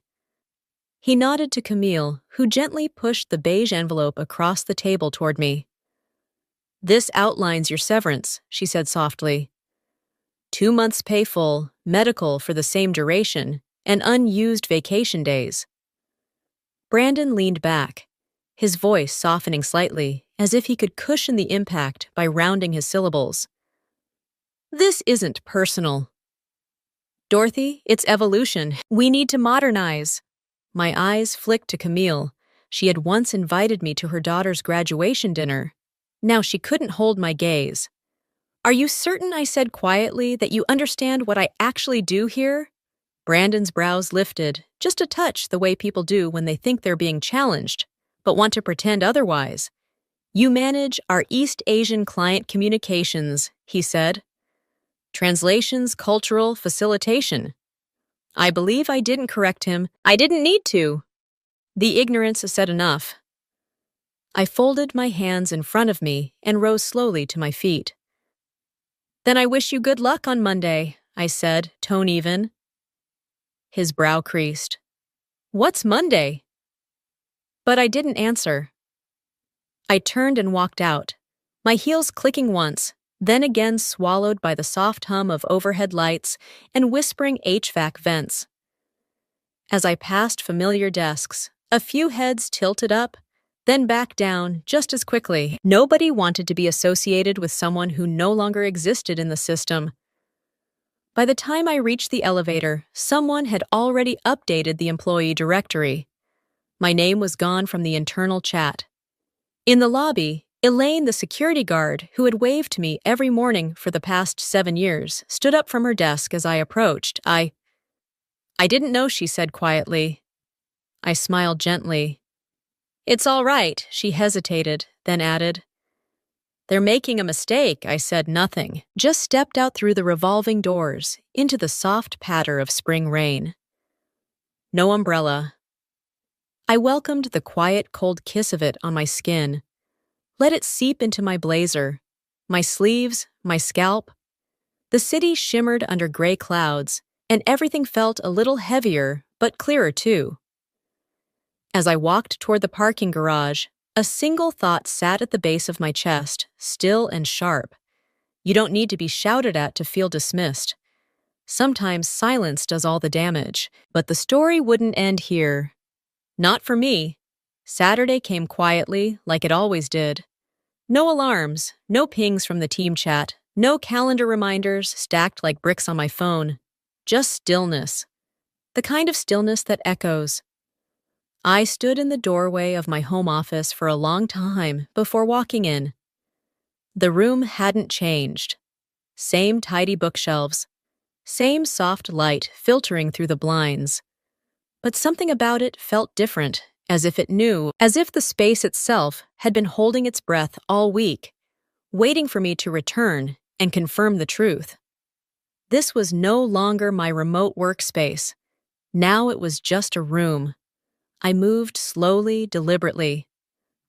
He nodded to Camille, who gently pushed the beige envelope across the table toward me. This outlines your severance, she said softly. 2 months pay full, medical for the same duration, and unused vacation days. Brandon leaned back, his voice softening slightly, as if he could cushion the impact by rounding his syllables. This isn't personal. Dorothy, it's evolution. We need to modernize. My eyes flicked to Camille. She had once invited me to her daughter's graduation dinner. Now she couldn't hold my gaze. Are you certain, I said quietly, that you understand what I actually do here? Brandon's brows lifted, just a touch the way people do when they think they're being challenged, but want to pretend otherwise. You manage our East Asian client communications, he said. Translations, cultural, facilitation. I believe I didn't correct him. I didn't need to. The ignorance said enough. I folded my hands in front of me and rose slowly to my feet. Then I wish you good luck on Monday, I said, tone even. His brow creased. "What's Monday?" But I didn't answer. I turned and walked out, my heels clicking once, then again swallowed by the soft hum of overhead lights and whispering HVAC vents. As I passed familiar desks, a few heads tilted up, then back down just as quickly. Nobody wanted to be associated with someone who no longer existed in the system. By the time I reached the elevator, someone had already updated the employee directory. My name was gone from the internal chat. In the lobby, Elaine, the security guard, who had waved to me every morning for the past 7 years, stood up from her desk as I approached. I didn't know, she said quietly. I smiled gently. "It's all right," she hesitated, then added. "They're making a mistake." I said nothing, just stepped out through the revolving doors, into the soft patter of spring rain. No umbrella. I welcomed the quiet, cold kiss of it on my skin. Let it seep into my blazer, my sleeves, my scalp. The city shimmered under gray clouds, and everything felt a little heavier, but clearer too. As I walked toward the parking garage, a single thought sat at the base of my chest, still and sharp. You don't need to be shouted at to feel dismissed. Sometimes silence does all the damage, but the story wouldn't end here. Not for me. Saturday came quietly, like it always did. No alarms, no pings from the team chat, no calendar reminders stacked like bricks on my phone. Just stillness. The kind of stillness that echoes. I stood in the doorway of my home office for a long time before walking in. The room hadn't changed. Same tidy bookshelves. Same soft light filtering through the blinds. But something about it felt different, as if it knew, as if the space itself had been holding its breath all week, waiting for me to return and confirm the truth. This was no longer my remote workspace. Now it was just a room. I moved slowly, deliberately.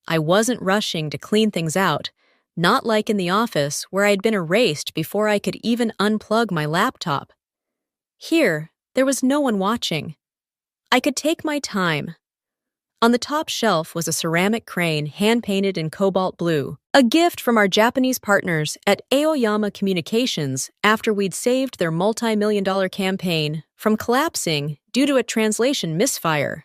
I wasn't rushing to clean things out, not like in the office where I'd been erased before I could even unplug my laptop. Here, there was no one watching. I could take my time. On the top shelf was a ceramic crane hand-painted in cobalt blue, a gift from our Japanese partners at Aoyama Communications after we'd saved their multi-million-dollar campaign from collapsing due to a translation misfire.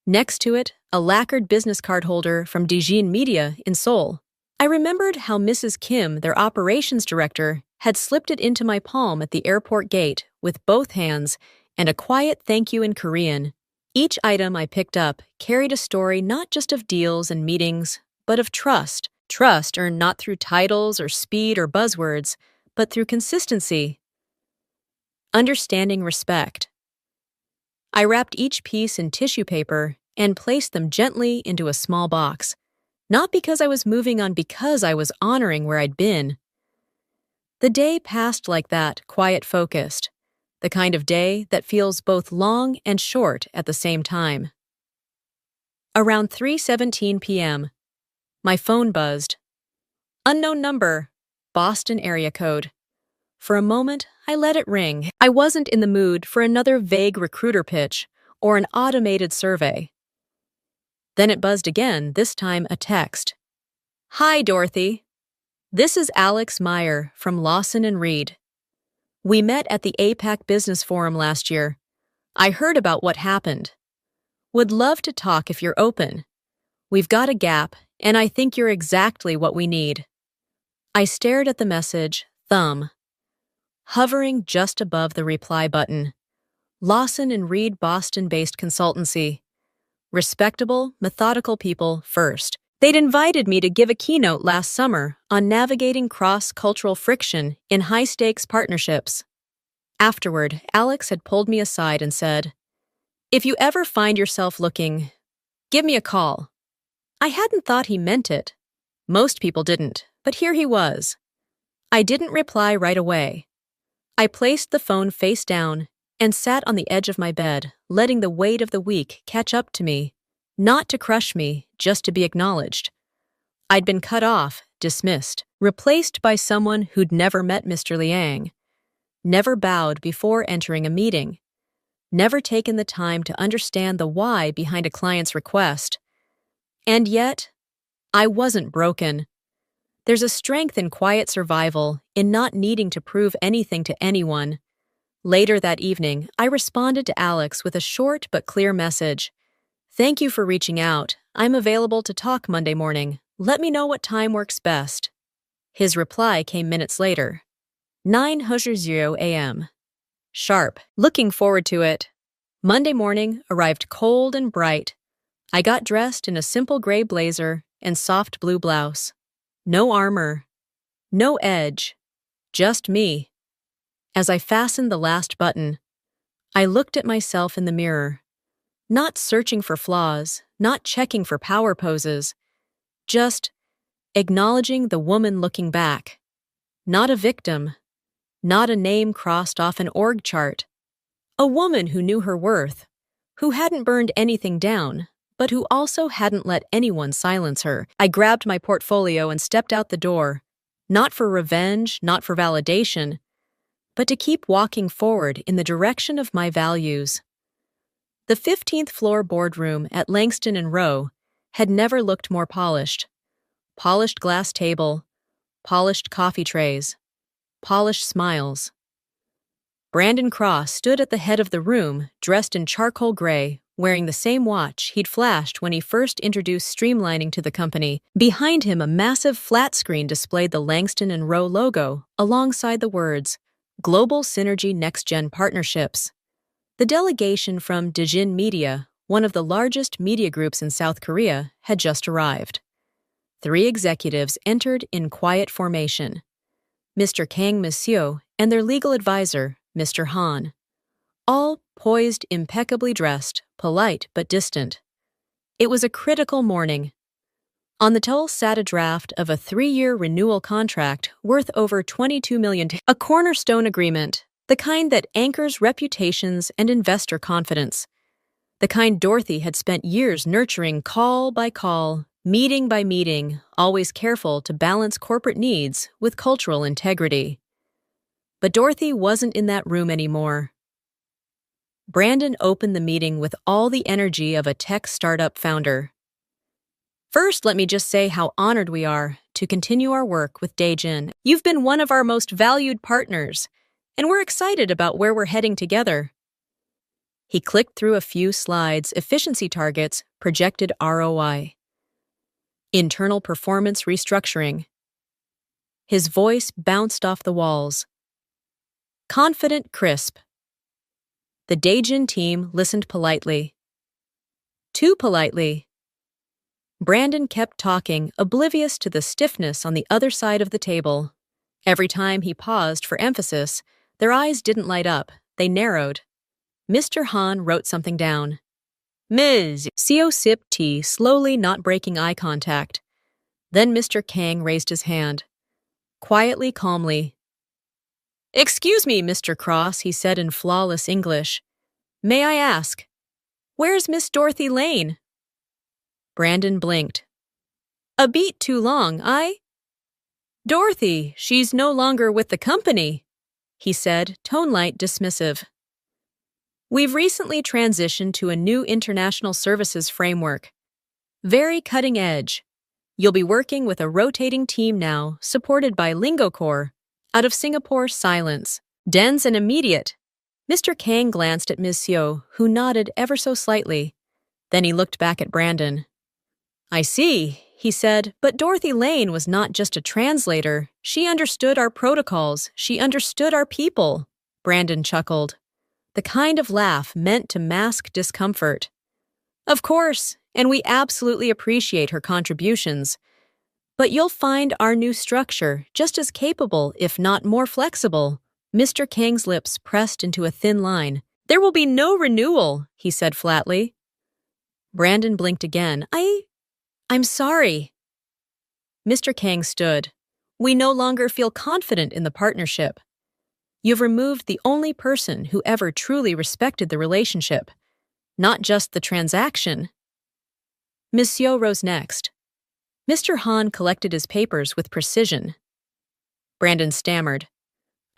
Next to it, a lacquered business card holder from Dijin Media in Seoul. I remembered how Mrs. Kim, their operations director, had slipped it into my palm at the airport gate with both hands and a quiet thank you in Korean. Each item I picked up carried a story not just of deals and meetings, but of trust. Trust earned not through titles or speed or buzzwords, but through consistency. Understanding respect. I wrapped each piece in tissue paper and placed them gently into a small box, not because I was moving on, because I was honoring where I'd been. The day passed like that, quiet-focused, the kind of day that feels both long and short at the same time. Around 3:17 p.m., my phone buzzed. Unknown number, Boston area code. For a moment, I let it ring. I wasn't in the mood for another vague recruiter pitch or an automated survey. Then it buzzed again, this time a text. "Hi, Dorothy. This is Alex Meyer from Lawson & Reed. We met at the APAC Business Forum last year. I heard about what happened. Would love to talk if you're open. We've got a gap, and I think you're exactly what we need." I stared at the message, thumb, hovering just above the reply button. Lawson & Reed, Boston-based consultancy. Respectable, methodical people first. They'd invited me to give a keynote last summer on navigating cross-cultural friction in high-stakes partnerships. Afterward, Alex had pulled me aside and said, "If you ever find yourself looking, give me a call." I hadn't thought he meant it. Most people didn't, but here he was. I didn't reply right away. I placed the phone face down and sat on the edge of my bed, letting the weight of the week catch up to me, not to crush me, just to be acknowledged. I'd been cut off, dismissed, replaced by someone who'd never met Mr. Liang, never bowed before entering a meeting. never taken the time to understand the why behind a client's request. And yet, I wasn't broken. There's a strength in quiet survival, in not needing to prove anything to anyone. Later that evening, I responded to Alex with a short but clear message. "Thank you for reaching out. I'm available to talk Monday morning. Let me know what time works best." His reply came minutes later. 9:00 a.m. Sharp. Looking forward to it. Monday morning arrived cold and bright. I got dressed in a simple gray blazer and soft blue blouse. No armor. No edge. Just me. As I fastened the last button, I looked at myself in the mirror. Not searching for flaws, not checking for power poses, just acknowledging the woman looking back. Not a victim, not a name crossed off an org chart. A woman who knew her worth, who hadn't burned anything down, but who also hadn't let anyone silence her. I grabbed my portfolio and stepped out the door, not for revenge, not for validation, but to keep walking forward in the direction of my values. The 15th floor boardroom at Langston and Rowe had never looked more polished. Polished glass table, polished coffee trays, polished smiles. Brandon Cross stood at the head of the room, dressed in charcoal gray, wearing the same watch he'd flashed when he first introduced streamlining to the company. Behind him, a massive flat screen displayed the Langston and Rowe logo, alongside the words, Global Synergy Next Gen Partnerships. The delegation from Daejin Media, one of the largest media groups in South Korea, had just arrived. 3 executives entered in quiet formation. Mr. Kang Miseo and their legal advisor, Mr. Han. All poised, impeccably dressed, polite but distant. It was a critical morning. On the table sat a draft of a 3-year renewal contract worth over $22 million, a cornerstone agreement, the kind that anchors reputations and investor confidence, the kind Dorothy had spent years nurturing call by call, meeting by meeting, always careful to balance corporate needs with cultural integrity. But Dorothy wasn't in that room anymore. Brandon opened the meeting with all the energy of a tech startup founder. "First, let me just say how honored we are to continue our work with Daejin. You've been one of our most valued partners, and we're excited about where we're heading together." He clicked through a few slides, efficiency targets, projected ROI. Internal performance restructuring. His voice bounced off the walls. Confident, crisp. The Daejin team listened politely. Too politely. Brandon kept talking, oblivious to the stiffness on the other side of the table. Every time he paused for emphasis, their eyes didn't light up, they narrowed. Mr. Han wrote something down. "Ms. Seo sipped tea, slowly not breaking eye contact. Then Mr. Kang raised his hand. Quietly, calmly. "Excuse me, Mr. Cross," he said in flawless English. "May I ask, where's Miss Dorothy Lane?" Brandon blinked. "A beat too long, Dorothy, she's no longer with the company," he said, tone light dismissive. "We've recently transitioned to a new international services framework. Very cutting edge. You'll be working with a rotating team now, supported by LingoCore. Out of Singapore, silence. Dense and immediate." Mr. Kang glanced at Ms. Seo, who nodded ever so slightly. Then he looked back at Brandon. "I see," he said, "but Dorothy Lane was not just a translator. She understood our protocols. She understood our people." Brandon chuckled. The kind of laugh meant to mask discomfort. "Of course, and we absolutely appreciate her contributions. But you'll find our new structure just as capable, if not more flexible." Mr. Kang's lips pressed into a thin line. "There will be no renewal," he said flatly. Brandon blinked again. I'm sorry." Mr. Kang stood. "We no longer feel confident in the partnership. You've removed the only person who ever truly respected the relationship, not just the transaction." Ms. Seo rose next. Mr. Han collected his papers with precision. Brandon stammered,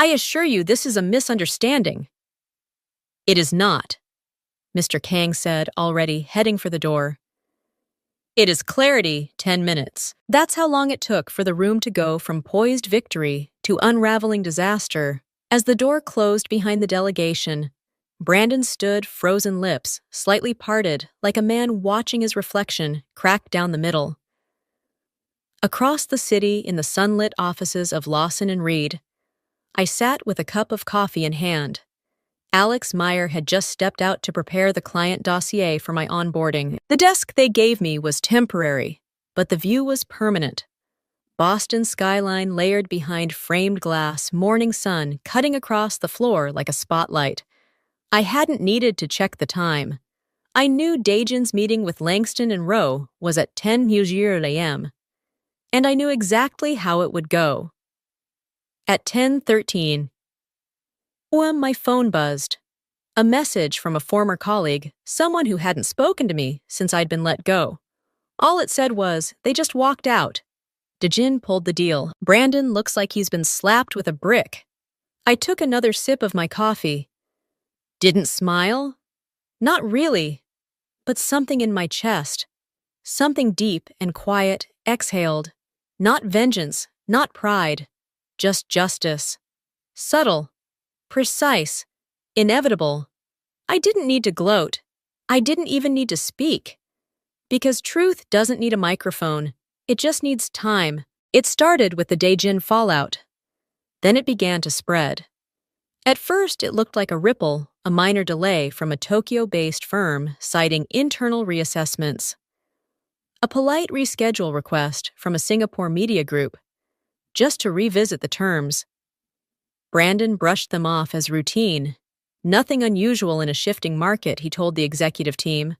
"I assure you this is a misunderstanding." "It is not," Mr. Kang said, already heading for the door. It is clarity, 10 minutes. That's how long it took for the room to go from poised victory to unraveling disaster. As the door closed behind the delegation, Brandon stood, frozen lips slightly parted, like a man watching his reflection crack down the middle. Across the city in the sunlit offices of Lawson and Reed, I sat with a cup of coffee in hand. Alex Meyer had just stepped out to prepare the client dossier for my onboarding. The desk they gave me was temporary, but the view was permanent. Boston skyline layered behind framed glass, morning sun cutting across the floor like a spotlight. I hadn't needed to check the time. I knew Dajan's meeting with Langston and Rowe was at 10 a.m., and I knew exactly how it would go. At 10:13, my phone buzzed. A message from a former colleague, someone who hadn't spoken to me since I'd been let go. All it said was, they just walked out. Dajin pulled the deal. Brandon looks like he's been slapped with a brick. I took another sip of my coffee. Didn't smile? Not really, but something in my chest. Something deep and quiet exhaled. Not vengeance, not pride, just justice. Subtle, precise, inevitable. I didn't need to gloat. I didn't even need to speak. Because truth doesn't need a microphone. It just needs time. It started with the Daejin fallout. Then it began to spread. At first, it looked like a ripple, a minor delay from a Tokyo-based firm citing internal reassessments. A polite reschedule request from a Singapore media group, just to revisit the terms. Brandon brushed them off as routine. Nothing unusual in a shifting market, he told the executive team.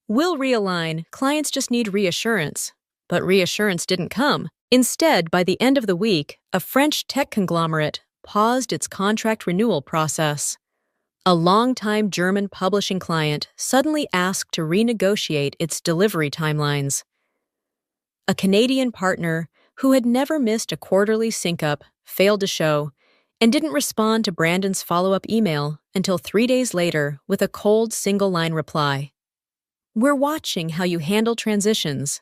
We'll realign, clients just need reassurance. But reassurance didn't come. Instead, by the end of the week, a French tech conglomerate paused its contract renewal process. A longtime German publishing client suddenly asked to renegotiate its delivery timelines. A Canadian partner who had never missed a quarterly sync-up failed to show and didn't respond to Brandon's follow-up email until 3 days later with a cold single-line reply. We're watching how you handle transitions.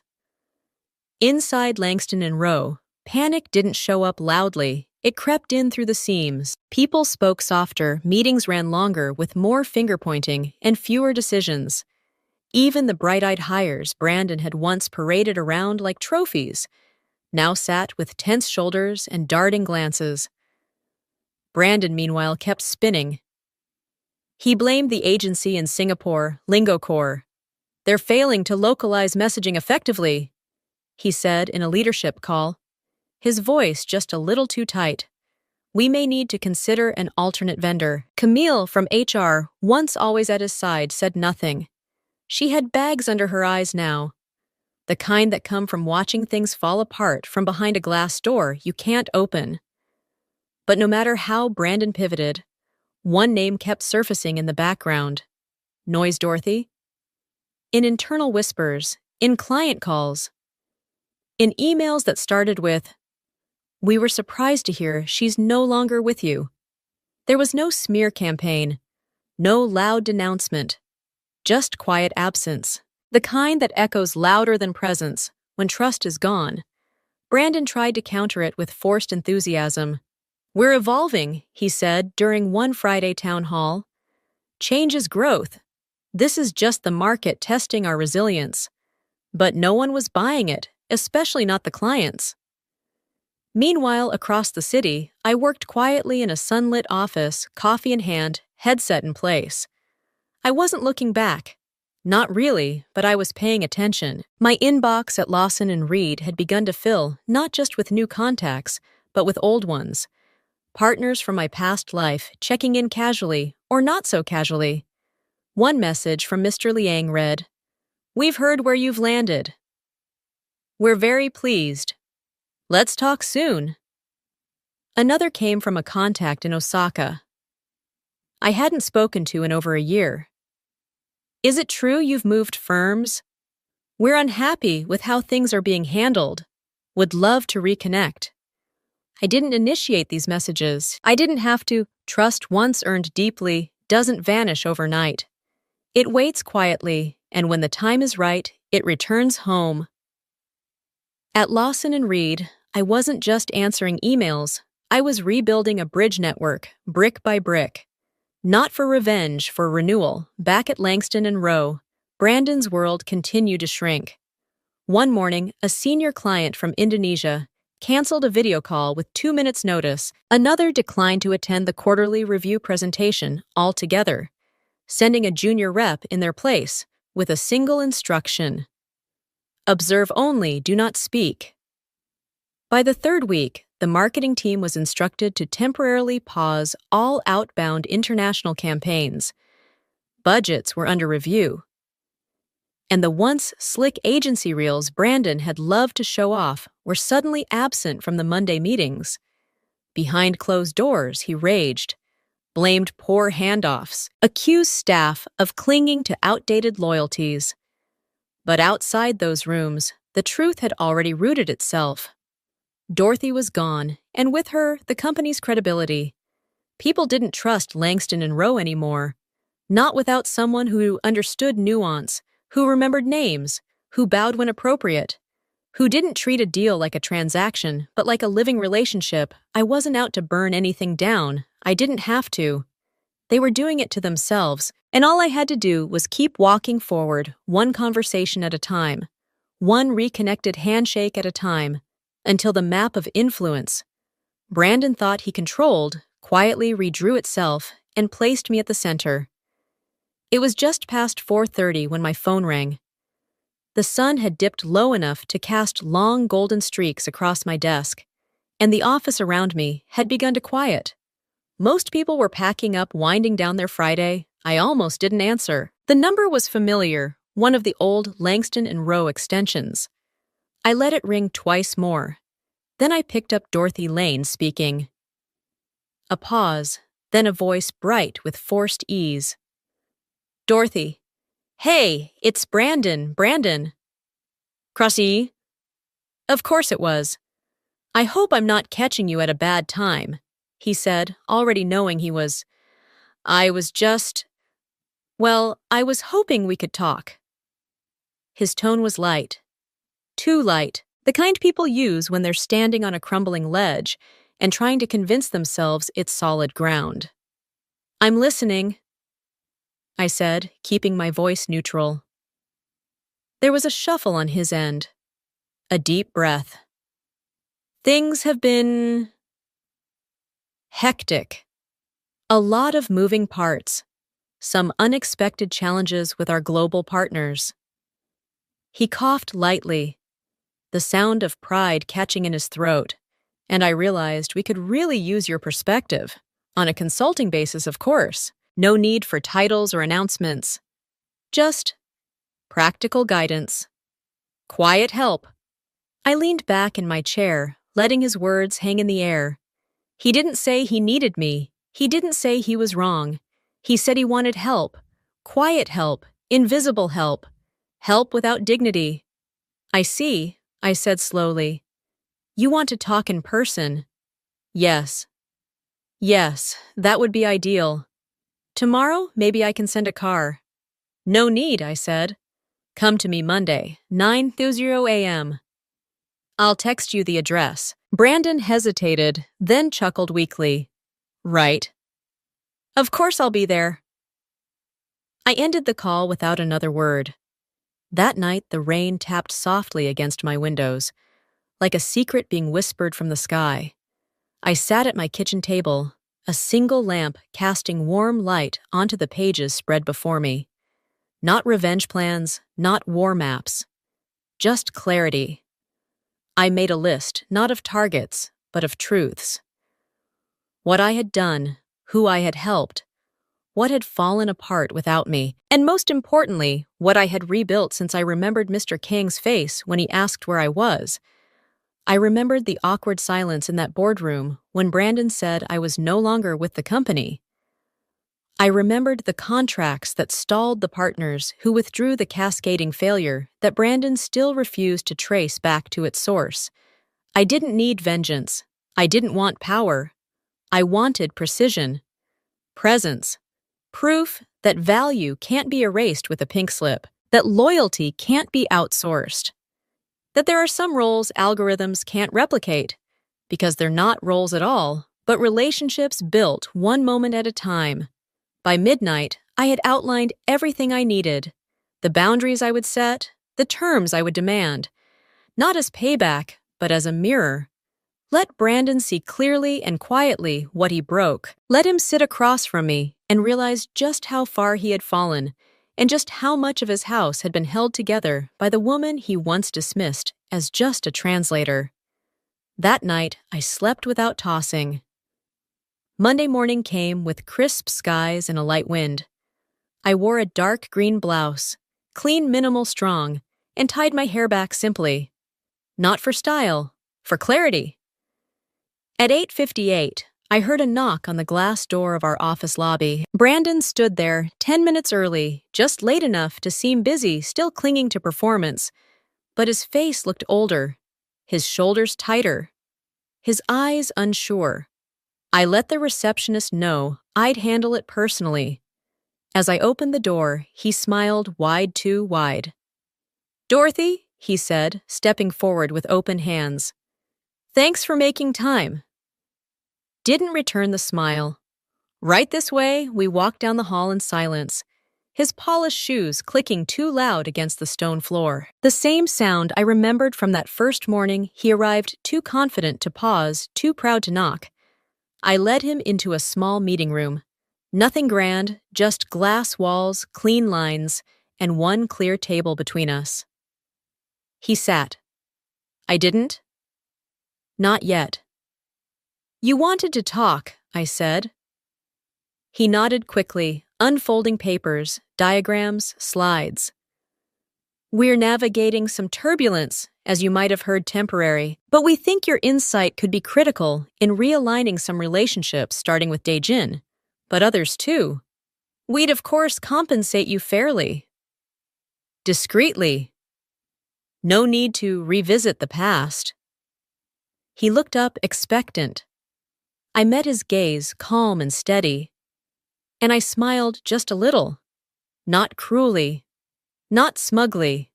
Inside Langston and Rowe, panic didn't show up loudly. It crept in through the seams. People spoke softer, meetings ran longer with more finger-pointing and fewer decisions. Even the bright-eyed hires Brandon had once paraded around like trophies now sat with tense shoulders and darting glances. Brandon, meanwhile, kept spinning. He blamed the agency in Singapore, LingoCore. They're failing to localize messaging effectively, he said in a leadership call. His voice just a little too tight. We may need to consider an alternate vendor. Camille from HR, once always at his side, said nothing. She had bags under her eyes now. The kind that come from watching things fall apart from behind a glass door you can't open. But no matter how Brandon pivoted, one name kept surfacing in the background. Noise Dorothy? In internal whispers, in client calls, in emails that started with, "We were surprised to hear she's no longer with you." There was no smear campaign, no loud denouncement, just quiet absence, the kind that echoes louder than presence when trust is gone. Brandon tried to counter it with forced enthusiasm. We're evolving, he said during one Friday town hall. Change is growth. This is just the market testing our resilience. But no one was buying it, especially not the clients. Meanwhile, across the city, I worked quietly in a sunlit office, coffee in hand, headset in place. I wasn't looking back. Not really, but I was paying attention. My inbox at Lawson and Reed had begun to fill, not just with new contacts, but with old ones. Partners from my past life checking in casually, or not so casually. One message from Mr. Liang read, "We've heard where you've landed. We're very pleased. Let's talk soon." Another came from a contact in Osaka I hadn't spoken to in over a year. "Is it true you've moved firms? We're unhappy with how things are being handled. Would love to reconnect." I didn't initiate these messages. I didn't have to. Trust once earned deeply doesn't vanish overnight. It waits quietly, and when the time is right, it returns home. At Lawson and Reed, I wasn't just answering emails. I was rebuilding a bridge network, brick by brick. Not for revenge, for renewal. Back at Langston and Rowe, Brandon's world continued to shrink. One morning, a senior client from Indonesia canceled a video call with 2 minutes' notice. Another declined to attend the quarterly review presentation altogether, sending a junior rep in their place with a single instruction: observe only, do not speak. By the third week, the marketing team was instructed to temporarily pause all outbound international campaigns. Budgets were under review. And the once slick agency reels Brandon had loved to show off were suddenly absent from the Monday meetings. Behind closed doors, he raged, blamed poor handoffs, accused staff of clinging to outdated loyalties. But outside those rooms, the truth had already rooted itself. Dorothy was gone, and with her, the company's credibility. People didn't trust Langston and Rowe anymore, not without someone who understood nuance, who remembered names, who bowed when appropriate, who didn't treat a deal like a transaction, but like a living relationship. I wasn't out to burn anything down. I didn't have to. They were doing it to themselves, and all I had to do was keep walking forward, one conversation at a time, one reconnected handshake at a time, until the map of influence Brandon thought he controlled quietly redrew itself and placed me at the center. It was just past 4:30 when my phone rang. The sun had dipped low enough to cast long golden streaks across my desk, and the office around me had begun to quiet. Most people were packing up, winding down their Friday. I almost didn't answer. The number was familiar, one of the old Langston and Rowe extensions. I let it ring twice more. Then I picked up Dorothy Lane speaking. A pause, then a voice bright with forced ease. Dorothy. Hey, it's Brandon. Crossy? Of course it was. I hope I'm not catching you at a bad time, he said, already knowing he was. I was hoping we could talk. His tone was light. Too light, the kind people use when they're standing on a crumbling ledge and trying to convince themselves it's solid ground. I'm listening, I said, keeping my voice neutral. There was a shuffle on his end. A deep breath. Things have been hectic. A lot of moving parts. Some unexpected challenges with our global partners. He coughed lightly, the sound of pride catching in his throat, and I realized we could really use your perspective. On a consulting basis, of course. No need for titles or announcements. Just practical guidance. Quiet help. I leaned back in my chair, letting his words hang in the air. He didn't say he needed me. He didn't say he was wrong. He said he wanted help. Quiet help. Invisible help. Help without dignity. I see, I said slowly. You want to talk in person? Yes. Yes, that would be ideal. Tomorrow, maybe I can send a car. No need, I said. Come to me Monday, 9:30 a.m. I'll text you the address. Brandon hesitated, then chuckled weakly. Right. Of course I'll be there. I ended the call without another word. That night, the rain tapped softly against my windows, like a secret being whispered from the sky. I sat at my kitchen table, a single lamp casting warm light onto the pages spread before me. Not revenge plans, not war maps. Just clarity. I made a list, not of targets, but of truths. What I had done, who I had helped, what had fallen apart without me, and most importantly, what I had rebuilt since I remembered Mr. Kang's face when he asked where I was. I remembered the awkward silence in that boardroom when Brandon said I was no longer with the company. I remembered the contracts that stalled the partners who withdrew the cascading failure that Brandon still refused to trace back to its source. I didn't need vengeance. I didn't want power. I wanted precision. Presence. Proof that value can't be erased with a pink slip, that loyalty can't be outsourced, that there are some roles algorithms can't replicate because they're not roles at all, but relationships built one moment at a time. By midnight, I had outlined everything I needed, the boundaries I would set, the terms I would demand, not as payback, but as a mirror. Let Brandon see clearly and quietly what he broke. Let him sit across from me and realize just how far he had fallen, and just how much of his house had been held together by the woman he once dismissed as just a translator. That night, I slept without tossing. Monday morning came with crisp skies and a light wind. I wore a dark green blouse, clean, minimal, strong, and tied my hair back simply. Not for style, for clarity. At 8:58, I heard a knock on the glass door of our office lobby. Brandon stood there 10 minutes early, just late enough to seem busy, still clinging to performance. But his face looked older, his shoulders tighter, his eyes unsure. I let the receptionist know I'd handle it personally. As I opened the door, he smiled wide, too wide. "Dorothy," he said, stepping forward with open hands. "Thanks for making time." Didn't return the smile. Right this way, we walked down the hall in silence, his polished shoes clicking too loud against the stone floor. The same sound I remembered from that first morning he arrived too confident to pause, too proud to knock. I led him into a small meeting room. Nothing grand, just glass walls, clean lines, and one clear table between us. He sat. I didn't. Not yet. "You wanted to talk," I said. He nodded quickly, unfolding papers, diagrams, slides. "We're navigating some turbulence, as you might have heard temporary, but we think your insight could be critical in realigning some relationships starting with Daejin, but others too. We'd of course compensate you fairly. Discreetly. No need to revisit the past." He looked up expectant. I met his gaze, calm and steady, and I smiled just a little, not cruelly, not smugly,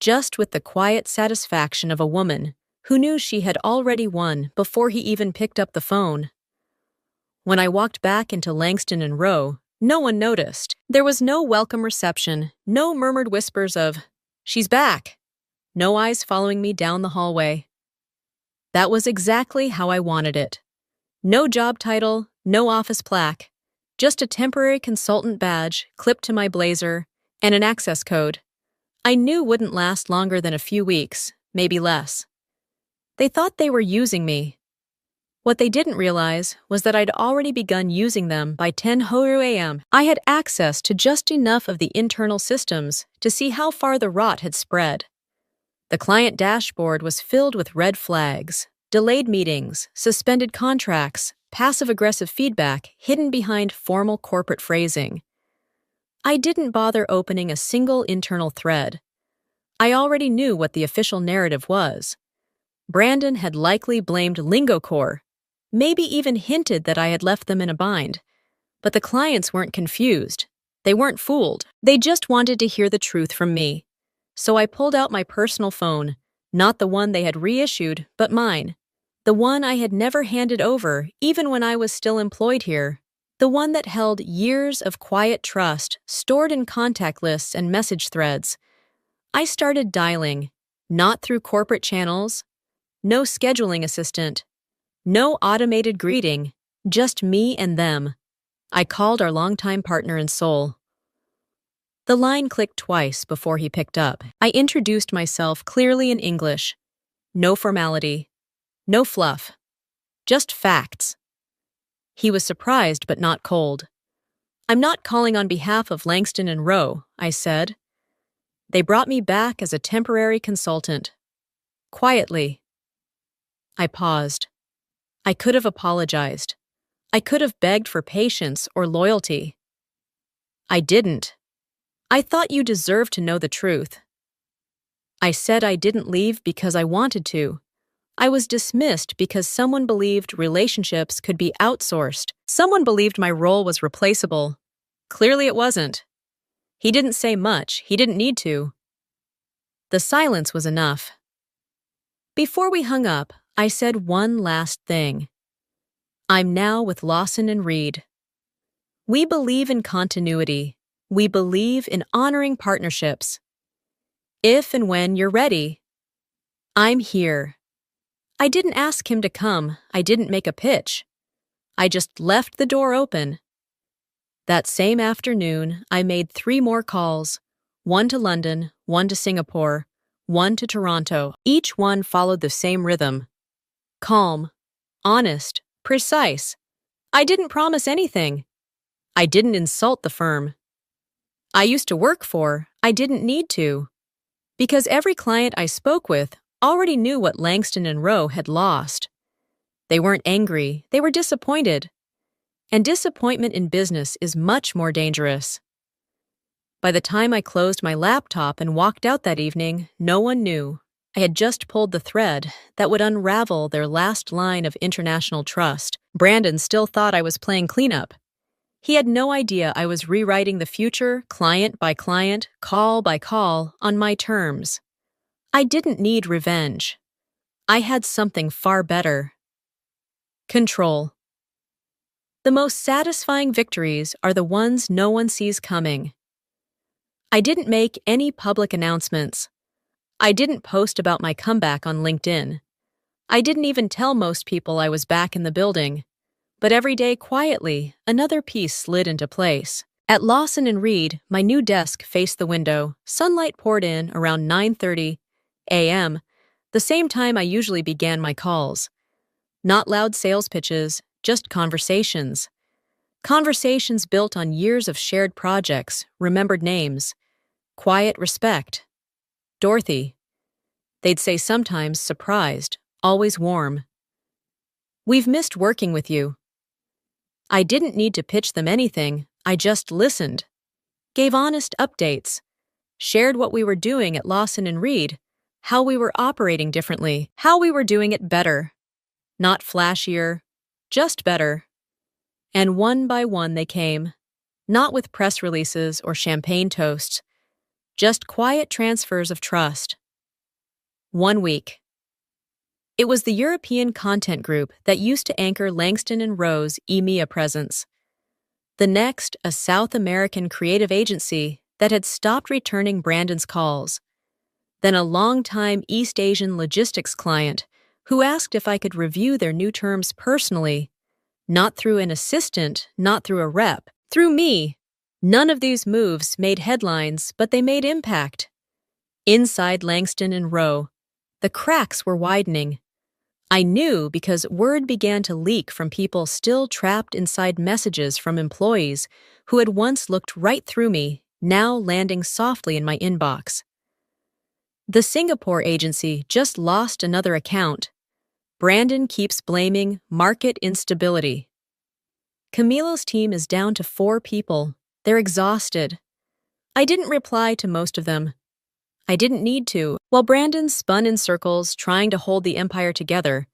just with the quiet satisfaction of a woman who knew she had already won before he even picked up the phone. When I walked back into Langston and Rowe, no one noticed. There was no welcome reception, no murmured whispers of, "She's back," no eyes following me down the hallway. That was exactly how I wanted it. No job title, no office plaque, just a temporary consultant badge clipped to my blazer and an access code I knew wouldn't last longer than a few weeks, maybe less. They thought they were using me. What they didn't realize was that I'd already begun using them by 10 a.m. I had access to just enough of the internal systems to see how far the rot had spread. The client dashboard was filled with red flags, delayed meetings, suspended contracts, passive-aggressive feedback hidden behind formal corporate phrasing. I didn't bother opening a single internal thread. I already knew what the official narrative was. Brandon had likely blamed LingoCore, maybe even hinted that I had left them in a bind. But the clients weren't confused. They weren't fooled. They just wanted to hear the truth from me. So I pulled out my personal phone, not the one they had reissued, but mine. The one I had never handed over, even when I was still employed here. The one that held years of quiet trust stored in contact lists and message threads. I started dialing, not through corporate channels, no scheduling assistant, no automated greeting, just me and them. I called our longtime partner in Seoul. The line clicked twice before he picked up. I introduced myself clearly in English. No formality. No fluff. Just facts. He was surprised but not cold. "I'm not calling on behalf of Langston and Rowe," I said. "They brought me back as a temporary consultant." Quietly. I paused. I could have apologized. I could have begged for patience or loyalty. I didn't. "I thought you deserved to know the truth." I said I didn't leave because I wanted to. I was dismissed because someone believed relationships could be outsourced. Someone believed my role was replaceable. Clearly it wasn't. He didn't say much. He didn't need to. The silence was enough. Before we hung up, I said one last thing. I'm now with Lawson and Reed. We believe in continuity. We believe in honoring partnerships. If and when you're ready, I'm here. I didn't ask him to come. I didn't make a pitch. I just left the door open. That same afternoon, I made 3 more calls, one to London, one to Singapore, one to Toronto. Each one followed the same rhythm. Calm, honest, precise. I didn't promise anything. I didn't insult the firm. I used to work for, I didn't need to. Because every client I spoke with already knew what Langston and Rowe had lost. They weren't angry, they were disappointed. And disappointment in business is much more dangerous. By the time I closed my laptop and walked out that evening, no one knew. I had just pulled the thread that would unravel their last line of international trust. Brandon still thought I was playing cleanup. He had no idea I was rewriting the future, client by client, call by call, on my terms. I didn't need revenge. I had something far better. Control. The most satisfying victories are the ones no one sees coming. I didn't make any public announcements. I didn't post about my comeback on LinkedIn. I didn't even tell most people I was back in the building. But every day, quietly, another piece slid into place. At Lawson and Reed, my new desk faced the window. Sunlight poured in around 9:30 a.m., the same time I usually began my calls. Not loud sales pitches, just conversations. Conversations built on years of shared projects, remembered names. Quiet respect. Dorothy. They'd say sometimes surprised, always warm. We've missed working with you. I didn't need to pitch them anything, I just listened. Gave honest updates. Shared what we were doing at Lawson and Reed, how we were operating differently, how we were doing it better. Not flashier, just better. And one by one they came, not with press releases or champagne toasts, just quiet transfers of trust. 1 week. It was the European content group that used to anchor Langston and Rowe's EMEA presence. The next, a South American creative agency that had stopped returning Brandon's calls. Then a longtime East Asian logistics client who asked if I could review their new terms personally, not through an assistant, not through a rep, through me. None of these moves made headlines, but they made impact. Inside Langston and Rowe, the cracks were widening. I knew because word began to leak from people still trapped inside messages from employees who had once looked right through me, now landing softly in my inbox. The Singapore agency just lost another account. Brandon keeps blaming market instability. Camilo's team is down to 4 people. They're exhausted. I didn't reply to most of them. I didn't need to. While Brandon spun in circles trying to hold the empire together,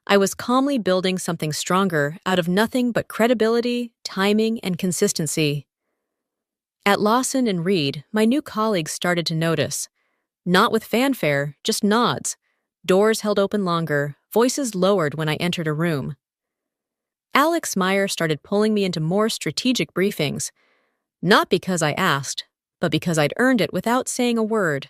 I was calmly building something stronger out of nothing but credibility, timing, and consistency. At Lawson and Reed, my new colleagues started to notice. Not with fanfare, just nods. Doors held open longer, voices lowered when I entered a room. Alex Meyer started pulling me into more strategic briefings, not because I asked, but because I'd earned it without saying a word.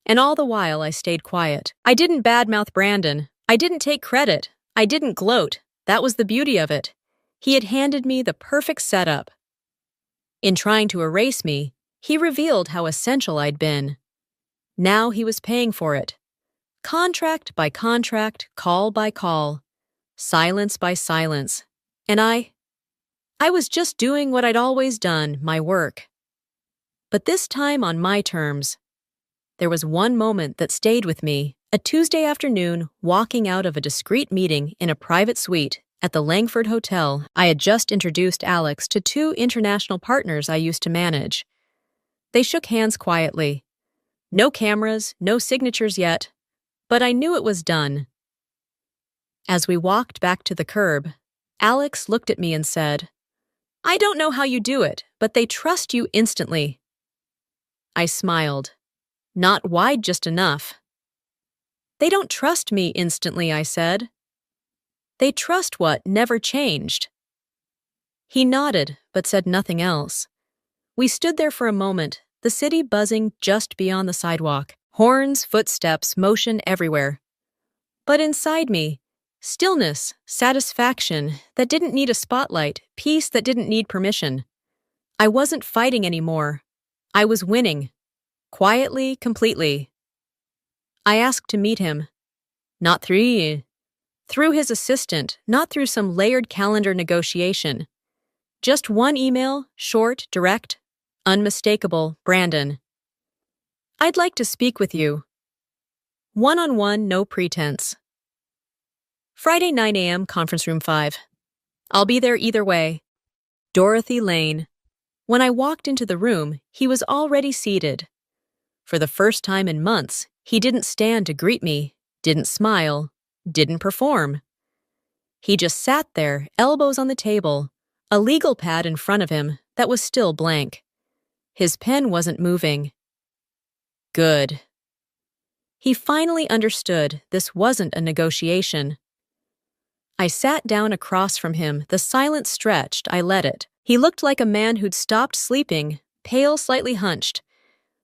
And all the while I stayed quiet. I didn't badmouth Brandon. I didn't take credit. I didn't gloat. That was the beauty of it. He had handed me the perfect setup. In trying to erase me, he revealed how essential I'd been. Now he was paying for it. Contract by contract, call by call, silence by silence. And I was just doing what I'd always done, my work. But this time on my terms. There was one moment that stayed with me, a Tuesday afternoon walking out of a discreet meeting in a private suite at the Langford Hotel. I had just introduced Alex to 2 international partners I used to manage. They shook hands quietly. No cameras, no signatures yet, but I knew it was done. As we walked back to the curb, Alex looked at me and said, I don't know how you do it, but they trust you instantly. I smiled. Not wide just enough. They don't trust me instantly, I said. They trust what never changed. He nodded, but said nothing else. We stood there for a moment, the city buzzing just beyond the sidewalk. Horns, footsteps, motion everywhere. But inside me, stillness, satisfaction that didn't need a spotlight, peace that didn't need permission. I wasn't fighting anymore. I was winning. Quietly, completely. I asked to meet him. Not through his assistant, not through some layered calendar negotiation. Just one email, short, direct, unmistakable, Brandon. I'd like to speak with you. One-on-one, no pretense. Friday 9 a.m., conference room 5. I'll be there either way. Dorothy Lane. When I walked into the room, he was already seated. For the first time in months, he didn't stand to greet me, didn't smile, didn't perform. He just sat there, elbows on the table, a legal pad in front of him that was still blank. His pen wasn't moving. Good. He finally understood this wasn't a negotiation. I sat down across from him, the silence stretched, I let it. He looked like a man who'd stopped sleeping, pale, slightly hunched.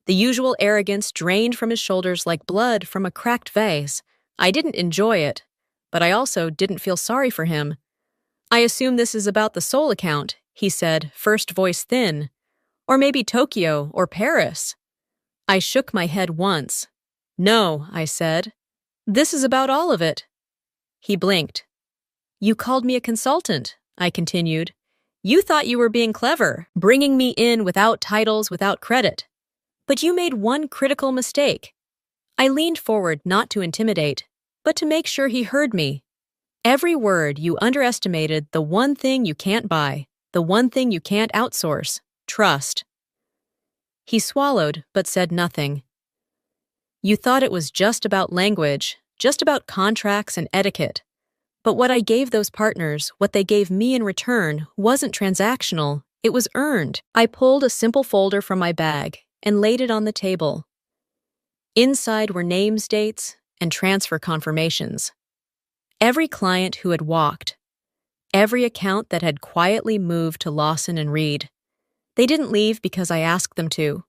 The usual arrogance drained from his shoulders like blood from a cracked vase. I didn't enjoy it, but I also didn't feel sorry for him. I assume this is about the soul account, he said, first voice thin. Or maybe Tokyo or Paris. I shook my head once. No, I said. This is about all of it. He blinked. You called me a consultant, I continued. You thought you were being clever, bringing me in without titles, without credit. But you made one critical mistake. I leaned forward not to intimidate, but to make sure he heard me. Every word you underestimated the one thing you can't buy, the one thing you can't outsource, trust. He swallowed, but said nothing. You thought it was just about language, just about contracts and etiquette. But what I gave those partners, what they gave me in return, wasn't transactional, it was earned. I pulled a simple folder from my bag and laid it on the table. Inside were names, dates, and transfer confirmations. Every client who had walked. Every account that had quietly moved to Lawson and Reed. They didn't leave because I asked them to.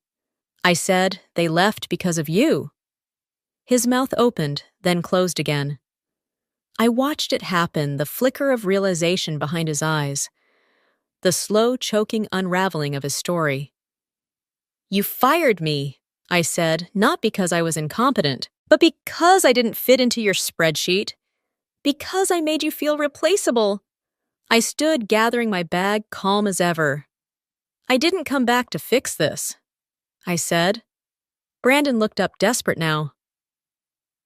I said they left because of you. His mouth opened, then closed again. I watched it happen, the flicker of realization behind his eyes, the slow, choking unraveling of his story. You fired me, I said, not because I was incompetent, but because I didn't fit into your spreadsheet. Because I made you feel replaceable. I stood gathering my bag, calm as ever. I didn't come back to fix this, I said. Brandon looked up desperate now.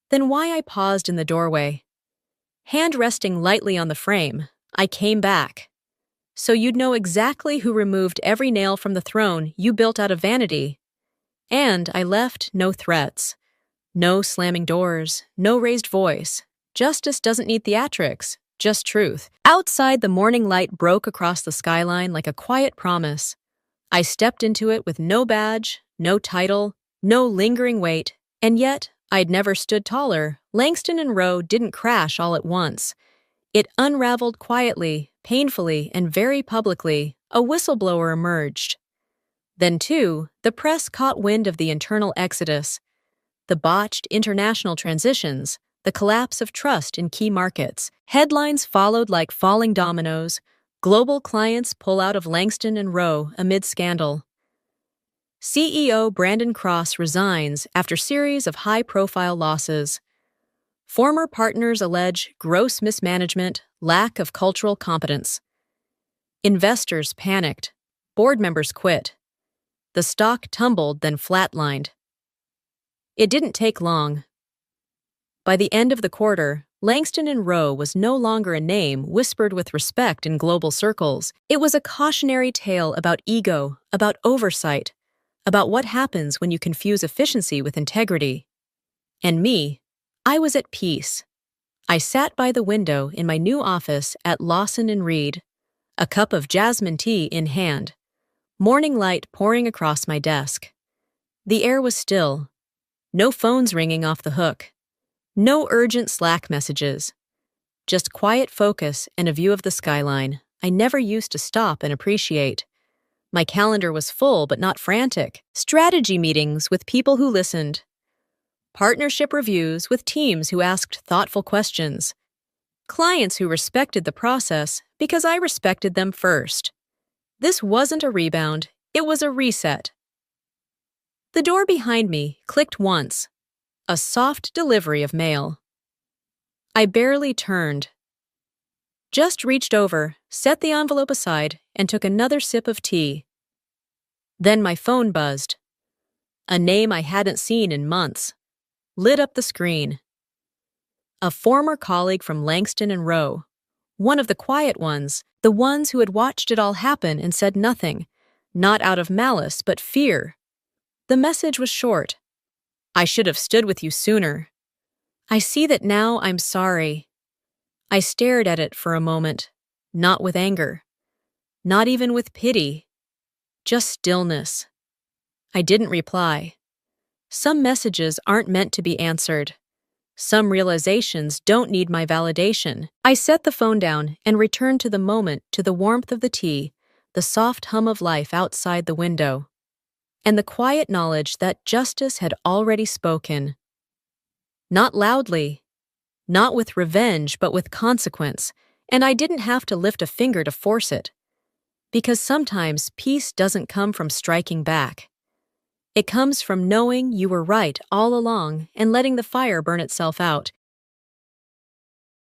Then why I paused in the doorway. Hand resting lightly on the frame, I came back. So you'd know exactly who removed every nail from the throne you built out of vanity. And I left no threats. No slamming doors, no raised voice. Justice doesn't need theatrics, just truth. Outside, the morning light broke across the skyline like a quiet promise. I stepped into it with no badge, no title, no lingering weight, and yet I'd never stood taller. Langston and Rowe didn't crash all at once. It unraveled quietly, painfully, and very publicly. A whistleblower emerged. Then, too, the press caught wind of the internal exodus, the botched international transitions, the collapse of trust in key markets. Headlines followed like falling dominoes. Global clients pull out of Langston and Rowe amid scandal. CEO Brandon Cross resigns after series of high-profile losses. Former partners allege gross mismanagement, lack of cultural competence. Investors panicked. Board members quit. The stock tumbled, then flatlined. It didn't take long. By the end of the quarter, Langston and Rowe was no longer a name whispered with respect in global circles. It was a cautionary tale about ego, about oversight, about what happens when you confuse efficiency with integrity. And me, I was at peace. I sat by the window in my new office at Lawson and Reed, a cup of jasmine tea in hand, morning light pouring across my desk. The air was still. No phones ringing off the hook. No urgent Slack messages. Just quiet focus and a view of the skyline I never used to stop and appreciate. My calendar was full but not frantic. Strategy meetings with people who listened. Partnership reviews with teams who asked thoughtful questions. Clients who respected the process because I respected them first. This wasn't a rebound, it was a reset. The door behind me clicked once. A soft delivery of mail. I barely turned. Just reached over, set the envelope aside, and took another sip of tea. Then my phone buzzed. A name I hadn't seen in months. Lit up the screen. A former colleague from Langston and Rowe. One of the quiet ones, the ones who had watched it all happen and said nothing, not out of malice but fear. The message was short. I should have stood with you sooner. I see that now. I'm sorry. I stared at it for a moment, not with anger, not even with pity, just stillness. I didn't reply. Some messages aren't meant to be answered. Some realizations don't need my validation. I set the phone down and returned to the moment, to the warmth of the tea, the soft hum of life outside the window, and the quiet knowledge that justice had already spoken. Not loudly, not with revenge, but with consequence, and I didn't have to lift a finger to force it. Because sometimes peace doesn't come from striking back. It comes from knowing you were right all along and letting the fire burn itself out,